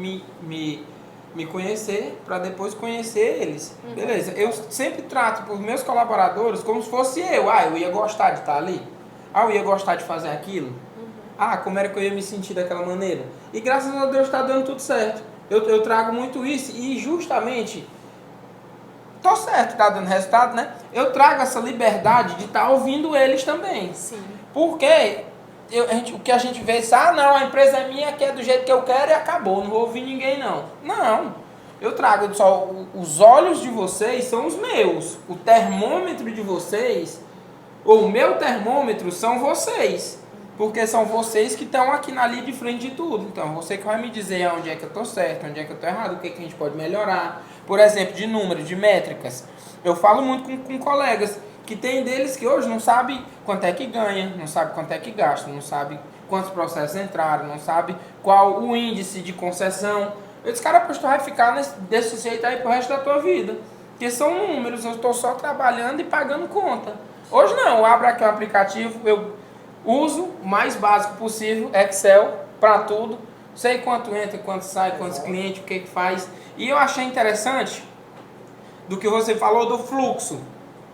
me conhecer para depois conhecer eles. Beleza, eu sempre trato os meus colaboradores como se fosse eu. Eu ia gostar de estar ali. Eu ia gostar de fazer aquilo. Como era que eu ia me sentir daquela maneira? E graças a Deus está dando tudo certo. Eu trago muito isso e justamente tô certo, tá dando resultado, né? Eu trago essa liberdade de estar ouvindo eles também. Sim. Porque o que a gente vê é, não, a empresa é minha, que é do jeito que eu quero e acabou, não vou ouvir ninguém não. Não, eu trago só, os olhos de vocês são os meus, o termômetro de vocês, ou o meu termômetro são vocês. Porque são vocês que estão aqui na linha de frente de tudo. Então, você que vai me dizer onde é que eu estou certo, onde é que eu estou errado, o que, que a gente pode melhorar. Por exemplo, de números, de métricas. Eu falo muito com colegas que tem deles que hoje não sabe quanto é que ganha, não sabe quanto é que gasta, não sabe quantos processos entraram, não sabe qual o índice de concessão. Eu disse, cara, pois tu vai ficar desse jeito aí pro resto da tua vida. Porque são números, eu estou só trabalhando e pagando conta. Hoje não, eu abro aqui um aplicativo, eu uso o mais básico possível, Excel, para tudo. Sei quanto entra, quanto sai, quantos clientes, o que que faz. E eu achei interessante do que você falou do fluxo.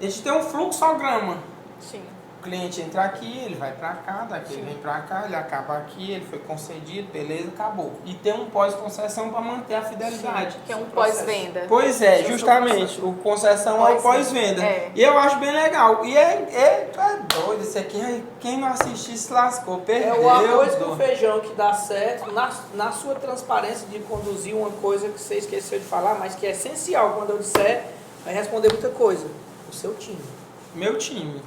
A gente tem um fluxograma. Sim. O cliente entra aqui, ele vai para cá, daqui ele vem para cá, ele acaba aqui, ele foi concedido, beleza, acabou. E tem um pós-concessão para manter a fidelidade. Sim, que é um pós-venda. Pois é, justamente, o concessão é o pós-venda. É. E eu acho bem legal. E tu é doido, isso aqui, quem não assistir se lascou, perdeu. É o arroz com feijão que dá certo na sua transparência de conduzir uma coisa que você esqueceu de falar, mas que é essencial quando eu disser, vai responder muita coisa. O seu time. Meu time.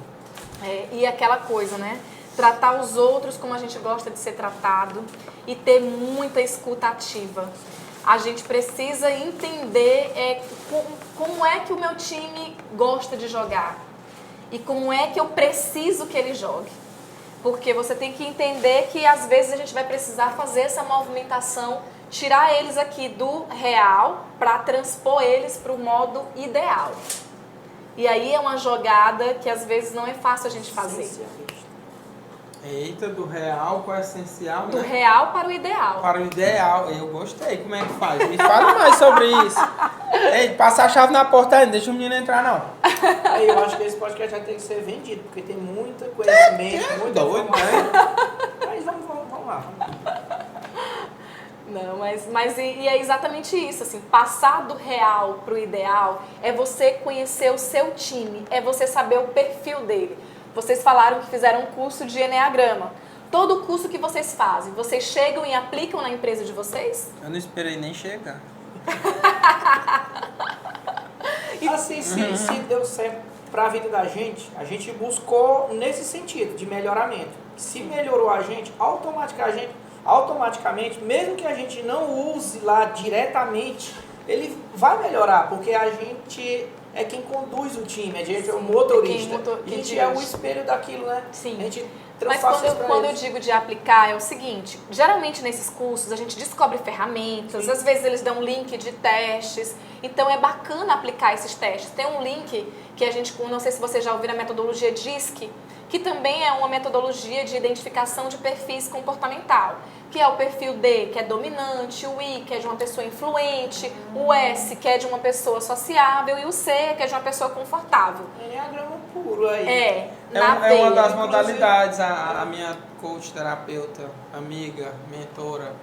E aquela coisa, né? Tratar os outros como a gente gosta de ser tratado e ter muita escuta ativa. A gente precisa entender como é que o meu time gosta de jogar e como é que eu preciso que ele jogue. Porque você tem que entender que às vezes a gente vai precisar fazer essa movimentação, tirar eles aqui do real para transpor eles para o modo ideal. E aí é uma jogada que às vezes não é fácil a gente fazer. Eita, do real para o essencial, Do né? real para o ideal. Para o ideal, eu gostei. Como é que faz? Me fala mais sobre isso. Ei, passa a chave na porta ainda, deixa o menino entrar não. Aí eu acho que esse podcast vai ter que ser vendido, porque tem muita conhecimento, muita doido, informação. Mas vamos lá. Não, mas é exatamente isso, assim, passar do real para o ideal é você conhecer o seu time, é você saber o perfil dele. Vocês falaram que fizeram um curso de Eneagrama. Todo curso que vocês fazem, vocês chegam e aplicam na empresa de vocês? Eu não esperei nem chegar. Assim, se deu certo para a vida da gente, a gente buscou nesse sentido de melhoramento. Se melhorou a gente, automaticamente, mesmo que a gente não use lá diretamente, ele vai melhorar, porque a gente é quem conduz o time, a gente é o motorista, a gente é o espelho daquilo, né? Sim. A gente Mas quando eu digo de aplicar, é o seguinte, geralmente nesses cursos a gente descobre ferramentas, Sim. Às vezes eles dão um link de testes, então é bacana aplicar esses testes. Tem um link que a gente, não sei se você já ouviu a metodologia DISC, que também é uma metodologia de identificação de perfis comportamental, que é o perfil D, que é dominante, o I, que é de uma pessoa influente, o S, que é de uma pessoa sociável, e o C, que é de uma pessoa confortável. Eneagrama puro aí. É uma das modalidades, a minha coach, terapeuta, amiga, mentora,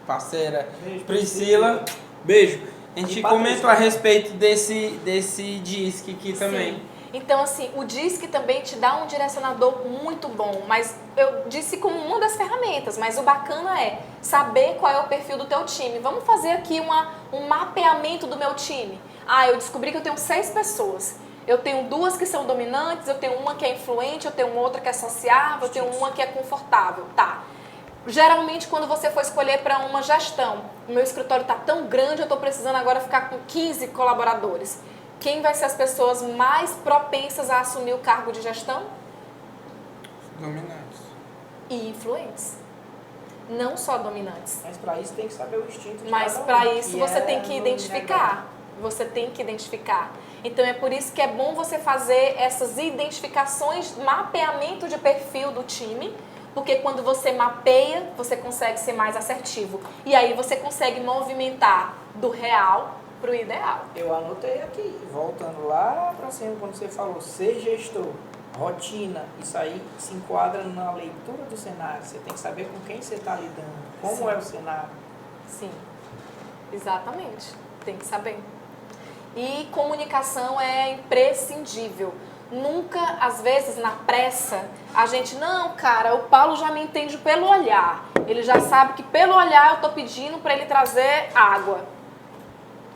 parceira, Beijo, Priscila, beijo. A gente E comentou a respeito desse DISC aqui também. Sim. Então, assim, o DISC também te dá um direcionador muito bom, mas eu disse como uma das ferramentas, mas o bacana é saber qual é o perfil do teu time. Vamos fazer aqui um mapeamento do meu time. Eu descobri que eu tenho 6 pessoas. Eu tenho 2 que são dominantes, eu tenho uma que é influente, eu tenho outra que é sociável, eu tenho uma que é confortável. Tá. Geralmente, quando você for escolher para uma gestão, o meu escritório está tão grande, eu estou precisando agora ficar com 15 colaboradores. Quem vai ser as pessoas mais propensas a assumir o cargo de gestão? Dominantes. E influentes. Não só dominantes. Mas para isso tem que saber o instinto de Mas cada um, para isso você é tem que no identificar. Você tem que identificar. Então é por isso que é bom você fazer essas identificações, mapeamento de perfil do time, porque quando você mapeia, você consegue ser mais assertivo. E aí você consegue movimentar do real para o ideal. Eu anotei aqui, voltando lá para cima, quando você falou ser gestor, rotina, isso aí se enquadra na leitura do cenário. Você tem que saber com quem você está lidando, como Sim. é o cenário. Sim, exatamente. Tem que saber. E comunicação é imprescindível. Nunca, às vezes, na pressa, a gente, não, cara, o Paulo já me entende pelo olhar. Ele já sabe que pelo olhar eu tô pedindo para ele trazer água.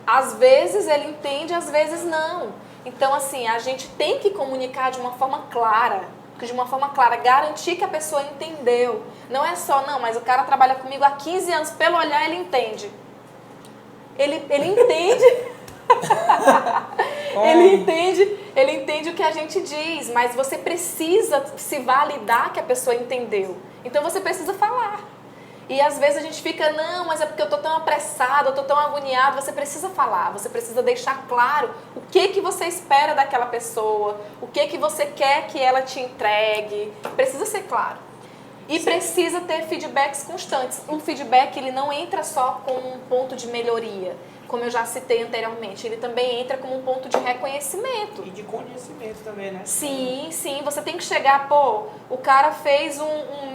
Às vezes ele entende, às vezes não. Então, assim, a gente tem que comunicar de uma forma clara. de uma forma clara, garantir que a pessoa entendeu. Não é só, não, mas o cara trabalha comigo há 15 anos, pelo olhar ele entende. Ele entende. ele entende o que a gente diz, mas você precisa se validar que a pessoa entendeu. Então você precisa falar. E às vezes a gente fica, não, mas é porque eu tô tão apressado, eu tô tão agoniado. Você precisa falar, você precisa deixar claro o que você espera daquela pessoa, o que você quer que ela te entregue. Precisa ser claro. E precisa ter feedbacks constantes. Um feedback, ele não entra só como um ponto de melhoria, como eu já citei anteriormente. Ele também entra como um ponto de reconhecimento. E de conhecimento também, né? Sim, sim. Você tem que chegar, pô, o cara fez uma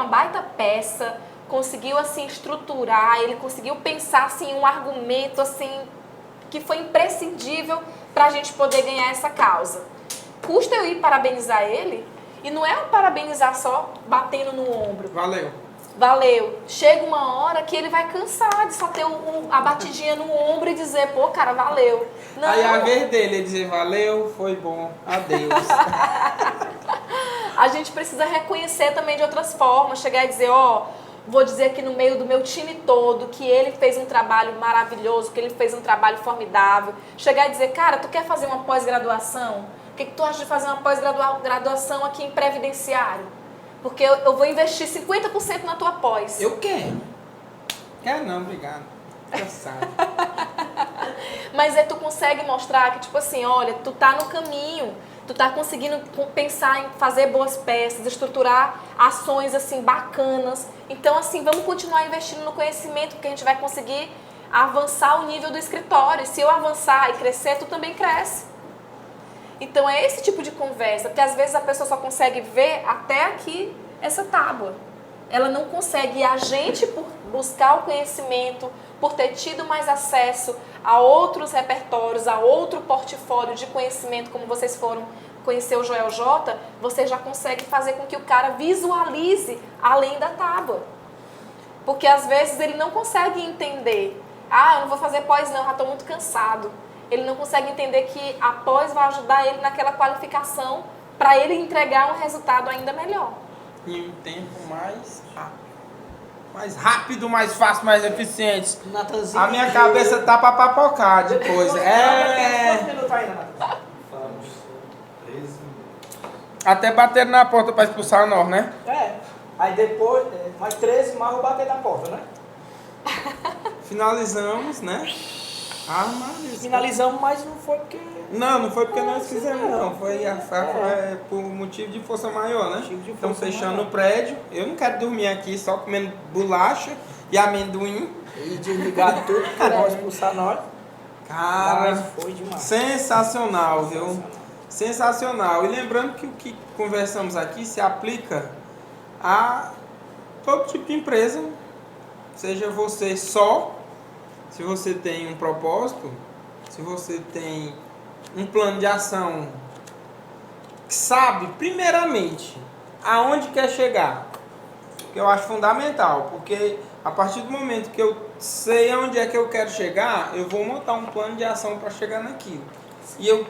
baita peça, conseguiu, assim, estruturar, ele conseguiu pensar, assim, um argumento, assim, que foi imprescindível pra gente poder ganhar essa causa. Custa eu ir parabenizar ele? E não é um parabenizar só batendo no ombro. Valeu. Chega uma hora que ele vai cansar de só ter a batidinha no ombro e dizer, pô, cara, valeu. Não. Aí a vez dele dizer, valeu, foi bom, adeus. A gente precisa reconhecer também de outras formas, chegar e dizer, ó, vou dizer aqui no meio do meu time todo que ele fez um trabalho maravilhoso, que ele fez um trabalho formidável. Chegar e dizer, cara, tu quer fazer uma pós-graduação? O que tu acha de fazer uma pós-graduação aqui em previdenciário? Porque eu vou investir 50% na tua pós. Eu quero. Quero não, obrigado. Cansado. Mas aí tu consegue mostrar que, tipo assim, olha, tu tá no caminho, tu tá conseguindo pensar em fazer boas peças, estruturar ações, assim, bacanas. Então, assim, vamos continuar investindo no conhecimento, porque a gente vai conseguir avançar o nível do escritório. Se eu avançar e crescer, tu também cresce. Então é esse tipo de conversa, porque às vezes a pessoa só consegue ver até aqui essa tábua. Ela não consegue, e a gente, por buscar o conhecimento, por ter tido mais acesso a outros repertórios, a outro portfólio de conhecimento, como vocês foram conhecer o Joel J, você já consegue fazer com que o cara visualize além da tábua. Porque às vezes ele não consegue entender, eu não vou fazer pós não, já estou muito cansado. Ele não consegue entender que a pós vai ajudar ele naquela qualificação para ele entregar um resultado ainda melhor. Em um tempo mais rápido, mais fácil, mais eficiente. Natanzinho, a minha cabeça tá pra papocar de coisa. Quantos minutos ainda, Natan? Vamos. 13. Até bater na porta pra expulsar nós, né? Aí depois, mais 13, mais eu bater na porta, né? Finalizamos, né? Finalizamos, mas não foi porque... Não foi porque nós fizemos, não. Foi por motivo de força maior, né? Estamos fechando o prédio. Eu não quero dormir aqui só comendo bolacha e amendoim. E desligar tudo, que vão expulsar nós. Cara, mas foi demais. Sensacional, viu? Sensacional. E lembrando que o que conversamos aqui se aplica a todo tipo de empresa. Seja você só, se você tem um propósito, se você tem um plano de ação que sabe, primeiramente, aonde quer chegar, que eu acho fundamental, porque a partir do momento que eu sei aonde é que eu quero chegar, eu vou montar um plano de ação para chegar naquilo. E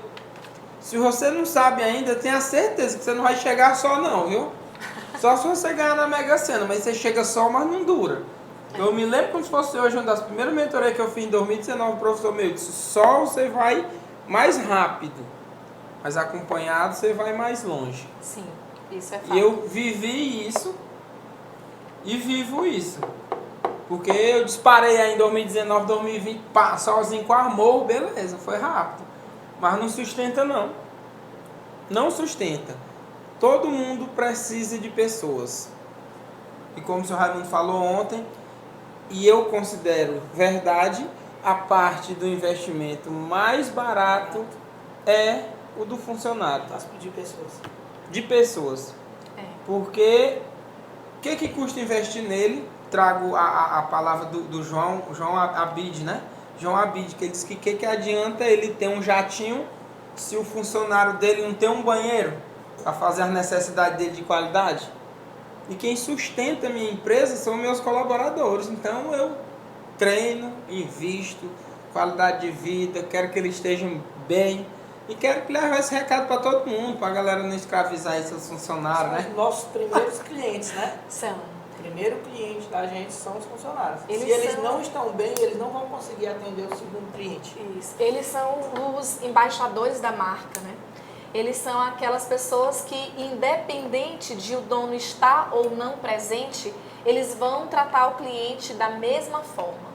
se você não sabe ainda, tenha certeza que você não vai chegar só não, viu? Só se você ganhar na Mega Sena, mas você chega só, mas não dura. Eu me lembro como se fosse hoje, uma das primeiras mentorias que eu fiz em 2019, o professor meu disse, só você vai mais rápido, mas acompanhado você vai mais longe. Sim, isso é fato. E eu vivi isso e vivo isso. Porque eu disparei aí em 2019, 2020, sozinho com amor, beleza, foi rápido. Mas não sustenta não. Não sustenta. Todo mundo precisa de pessoas. E como o senhor Raimundo falou ontem, e eu considero verdade, a parte do investimento mais barato é o do funcionário. De pessoas. De pessoas. Porque o que custa investir nele? Trago a palavra do João Abid, né? João Abid, que ele disse que adianta ele ter um jatinho se o funcionário dele não tem um banheiro para fazer as necessidades dele de qualidade? E quem sustenta a minha empresa são meus colaboradores. Então eu treino, invisto, qualidade de vida, quero que eles estejam bem. E quero que leve esse recado para todo mundo, para a galera não escravizar aí seus funcionários, São né? os nossos primeiros clientes, né? São. O primeiro cliente da gente são os funcionários. Eles Se eles são- não estão bem, eles não vão conseguir atender o segundo cliente. Isso. Eles são os embaixadores da marca, né? Eles são aquelas pessoas que, independente de o dono estar ou não presente, eles vão tratar o cliente da mesma forma.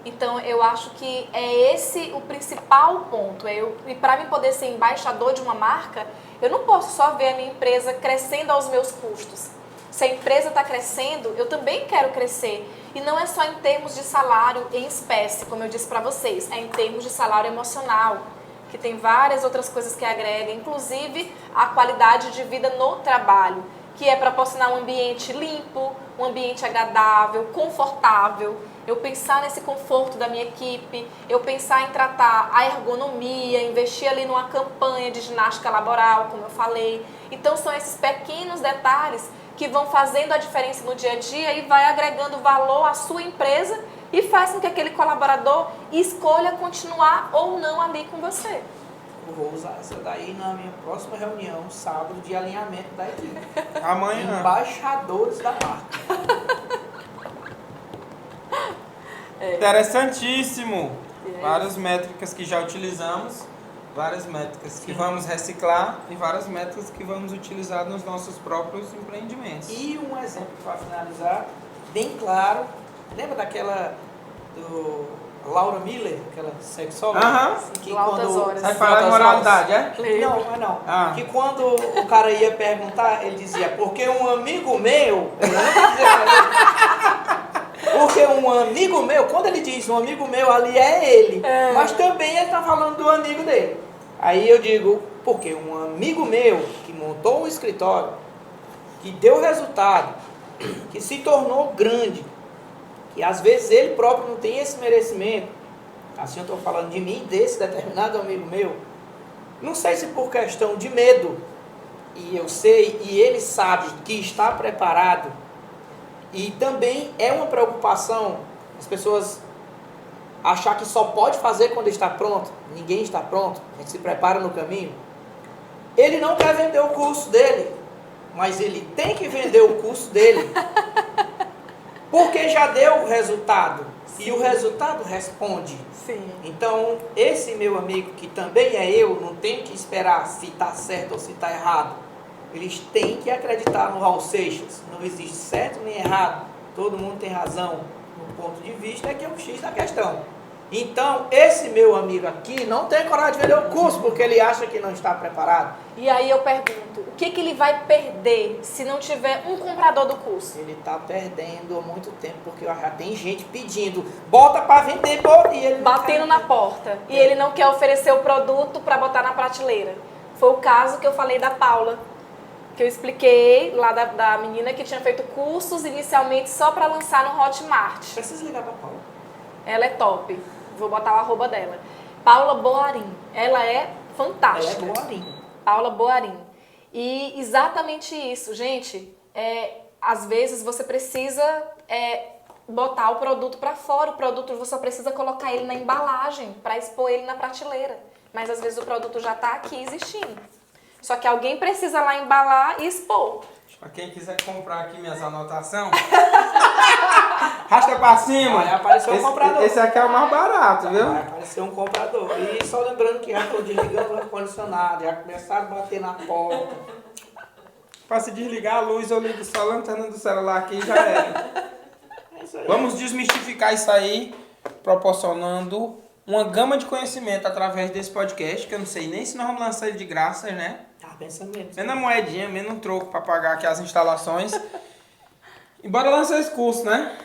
Então, eu acho que é esse o principal ponto. E para mim poder ser embaixador de uma marca, eu não posso só ver a minha empresa crescendo aos meus custos. Se a empresa está crescendo, eu também quero crescer. E não é só em termos de salário em espécie, como eu disse para vocês, é em termos de salário emocional, que tem várias outras coisas que agregam, inclusive a qualidade de vida no trabalho, que é proporcionar um ambiente limpo, um ambiente agradável, confortável. Eu pensar nesse conforto da minha equipe, eu pensar em tratar a ergonomia, investir ali numa campanha de ginástica laboral, como eu falei. Então são esses pequenos detalhes que vão fazendo a diferença no dia a dia e vai agregando valor à sua empresa e faz com que aquele colaborador escolha continuar ou não ali com você. Eu vou usar essa daí na minha próxima reunião, sábado, de alinhamento da equipe. Amanhã. Embaixadores da marca. Interessantíssimo. Várias métricas que já utilizamos, várias métricas que vamos reciclar e várias métricas que vamos utilizar nos nossos próprios empreendimentos. E um exemplo para finalizar, bem claro, lembra daquela do Laura Miller, aquela sexóloga? Aham. Que Do Altas quando Horas. Vai falar de moralidade, é? Não, mas não. Ah. Que quando o cara ia perguntar, ele dizia, porque um amigo meu, ele não dizia, porque um amigo meu, quando ele diz um amigo meu, ali é ele, mas também ele está falando do amigo dele. Aí eu digo, porque um amigo meu que montou um escritório, que deu resultado, que se tornou grande, que às vezes ele próprio não tem esse merecimento, assim eu estou falando de mim, desse determinado amigo meu, não sei se por questão de medo, e eu sei, e ele sabe que está preparado, e também é uma preocupação as pessoas achar que só pode fazer quando está pronto. Ninguém está pronto, a gente se prepara no caminho. Ele não quer vender o curso dele, mas ele tem que vender o curso dele, porque já deu o resultado. Sim. E o resultado responde. Sim. Então, esse meu amigo, que também é eu, não tem que esperar se está certo ou se está errado. Eles têm que acreditar no Raul Seixas. Não existe certo nem errado. Todo mundo tem razão. No ponto de vista é que é o X da questão. Então, esse meu amigo aqui não tem coragem de vender o curso porque ele acha que não está preparado. E aí eu pergunto, o que ele vai perder se não tiver um comprador do curso? Ele está perdendo há muito tempo porque já tem gente pedindo, bota para vender, e ele Batendo na porta. E ele não quer oferecer o produto para botar na prateleira. Foi o caso que eu falei da Paula, que eu expliquei lá da menina que tinha feito cursos inicialmente só para lançar no Hotmart. Precisa ligar para Paula. Ela é top. Vou botar o arroba dela. Paula Boarim. Ela é fantástica. Ela é boarinha. Paula Boarim. E exatamente isso, gente. Às vezes você precisa botar o produto para fora. O produto você só precisa colocar ele na embalagem para expor ele na prateleira. Mas às vezes o produto já está aqui existindo. Só que alguém precisa lá embalar e expor. Pra quem quiser comprar aqui minhas anotações, rasta pra cima. Vai aparecer um comprador. Esse aqui é o mais barato, viu? Vai aparecer um comprador. E só lembrando que já estou desligando o ar-condicionado, já começaram a bater na porta. Pra se desligar a luz, eu ligo só a lanterna do celular aqui e já era. É isso aí. Vamos desmistificar isso aí, proporcionando uma gama de conhecimento através desse podcast, que eu não sei nem se nós vamos lançar ele de graça, né? Tá pensando mesmo. Menos a moedinha, menos um troco pra pagar aqui as instalações. E bora lançar esse curso, né?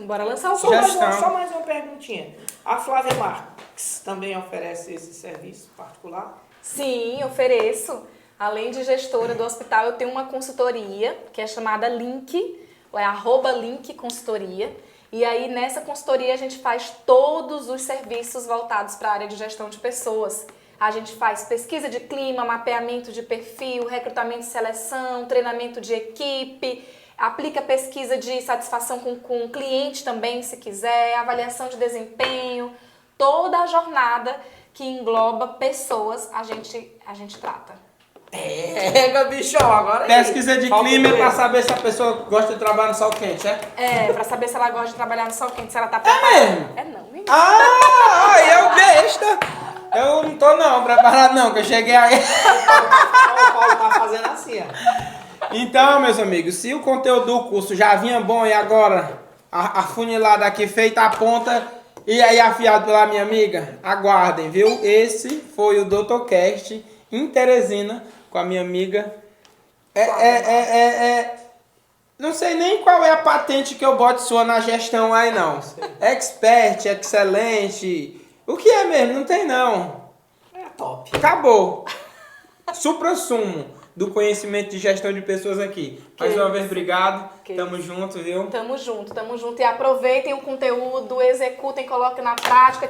Bora lançar o Só curso. mais uma perguntinha. A Flávia Marques também oferece esse serviço particular? Sim, ofereço. Além de gestora do hospital, eu tenho uma consultoria que é chamada Link, é @Link Consultoria. E aí nessa consultoria a gente faz todos os serviços voltados para a área de gestão de pessoas. A gente faz pesquisa de clima, mapeamento de perfil, recrutamento e seleção, treinamento de equipe, aplica pesquisa de satisfação com o cliente também, se quiser, avaliação de desempenho, toda a jornada que engloba pessoas, a gente trata. Bichão, agora Pesquisa de clima pra saber se a pessoa gosta de trabalhar no sol quente, é? É, pra saber se ela gosta de trabalhar no sol quente, se ela tá É preparada. mesmo? É não, menina. Eu besta. Eu não tô não, preparado não, que eu cheguei aí. O Paulo tá fazendo assim, ó. Então, meus amigos, se o conteúdo do curso já vinha bom e agora a funilada aqui feita a ponta e aí afiado pela minha amiga, aguardem, viu? Esse foi o DoutorCast em Teresina com a minha amiga. Não sei nem qual é a patente que eu boto sua na gestão aí não. Expert, excelente. O que é mesmo? Não tem não. É top. Acabou. Supra-sumo do conhecimento de gestão de pessoas aqui. Mais uma vez, obrigado. Tamo junto, viu? Tamo junto. E aproveitem o conteúdo, executem, coloquem na prática,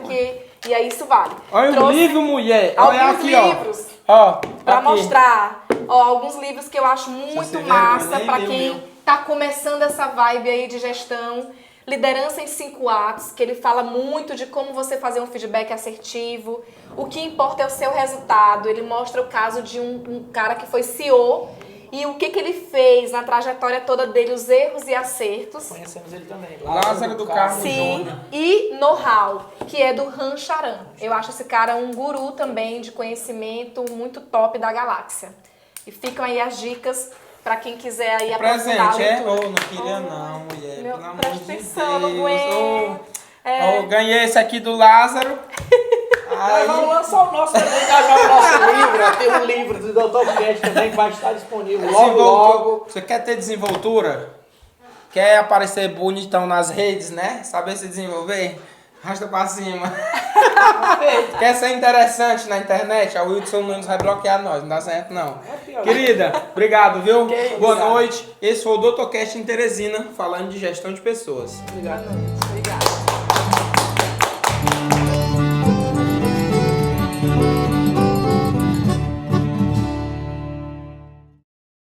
e aí isso vale. Olha o Trouxe livro, mulher. Olha alguns aqui, livros ó. pra Aqui. mostrar. Ó, alguns livros que eu acho muito você vê, massa eu nem pra li o quem meu. tá começando essa vibe aí de gestão. Liderança em 5 atos, que ele fala muito de como você fazer um feedback assertivo. O que importa é o seu resultado. Ele mostra o caso de um cara que foi CEO e o que ele fez na trajetória toda dele, os erros e acertos. Conhecemos ele também. Lázaro do Carmo Sim, Júnior. e know-how, que é do Han Charan. Eu acho esse cara um guru também de conhecimento muito top da galáxia. E ficam aí as dicas para quem quiser aí aprofundar a Presente, é? leitura. Não queria não, mulher. Meu, Pelo amor presta de atenção, não Deus. aguento. Ganhei esse aqui do Lázaro. Nós vamos lançar o nosso também, já o nosso livro. Ó, tem um livro do Dr. Cast também que vai estar disponível logo. Você quer ter desenvoltura? Quer aparecer bonitão nas redes, né? Saber se desenvolver? Arrasta pra cima. Quer ser interessante na internet? A Wilson Nunes vai bloquear nós, não dá certo não. pior. Querida, obrigado, viu? Boa obrigado. noite. Esse foi o DoutorCast em Teresina, falando de gestão de pessoas. Obrigado. Obrigada.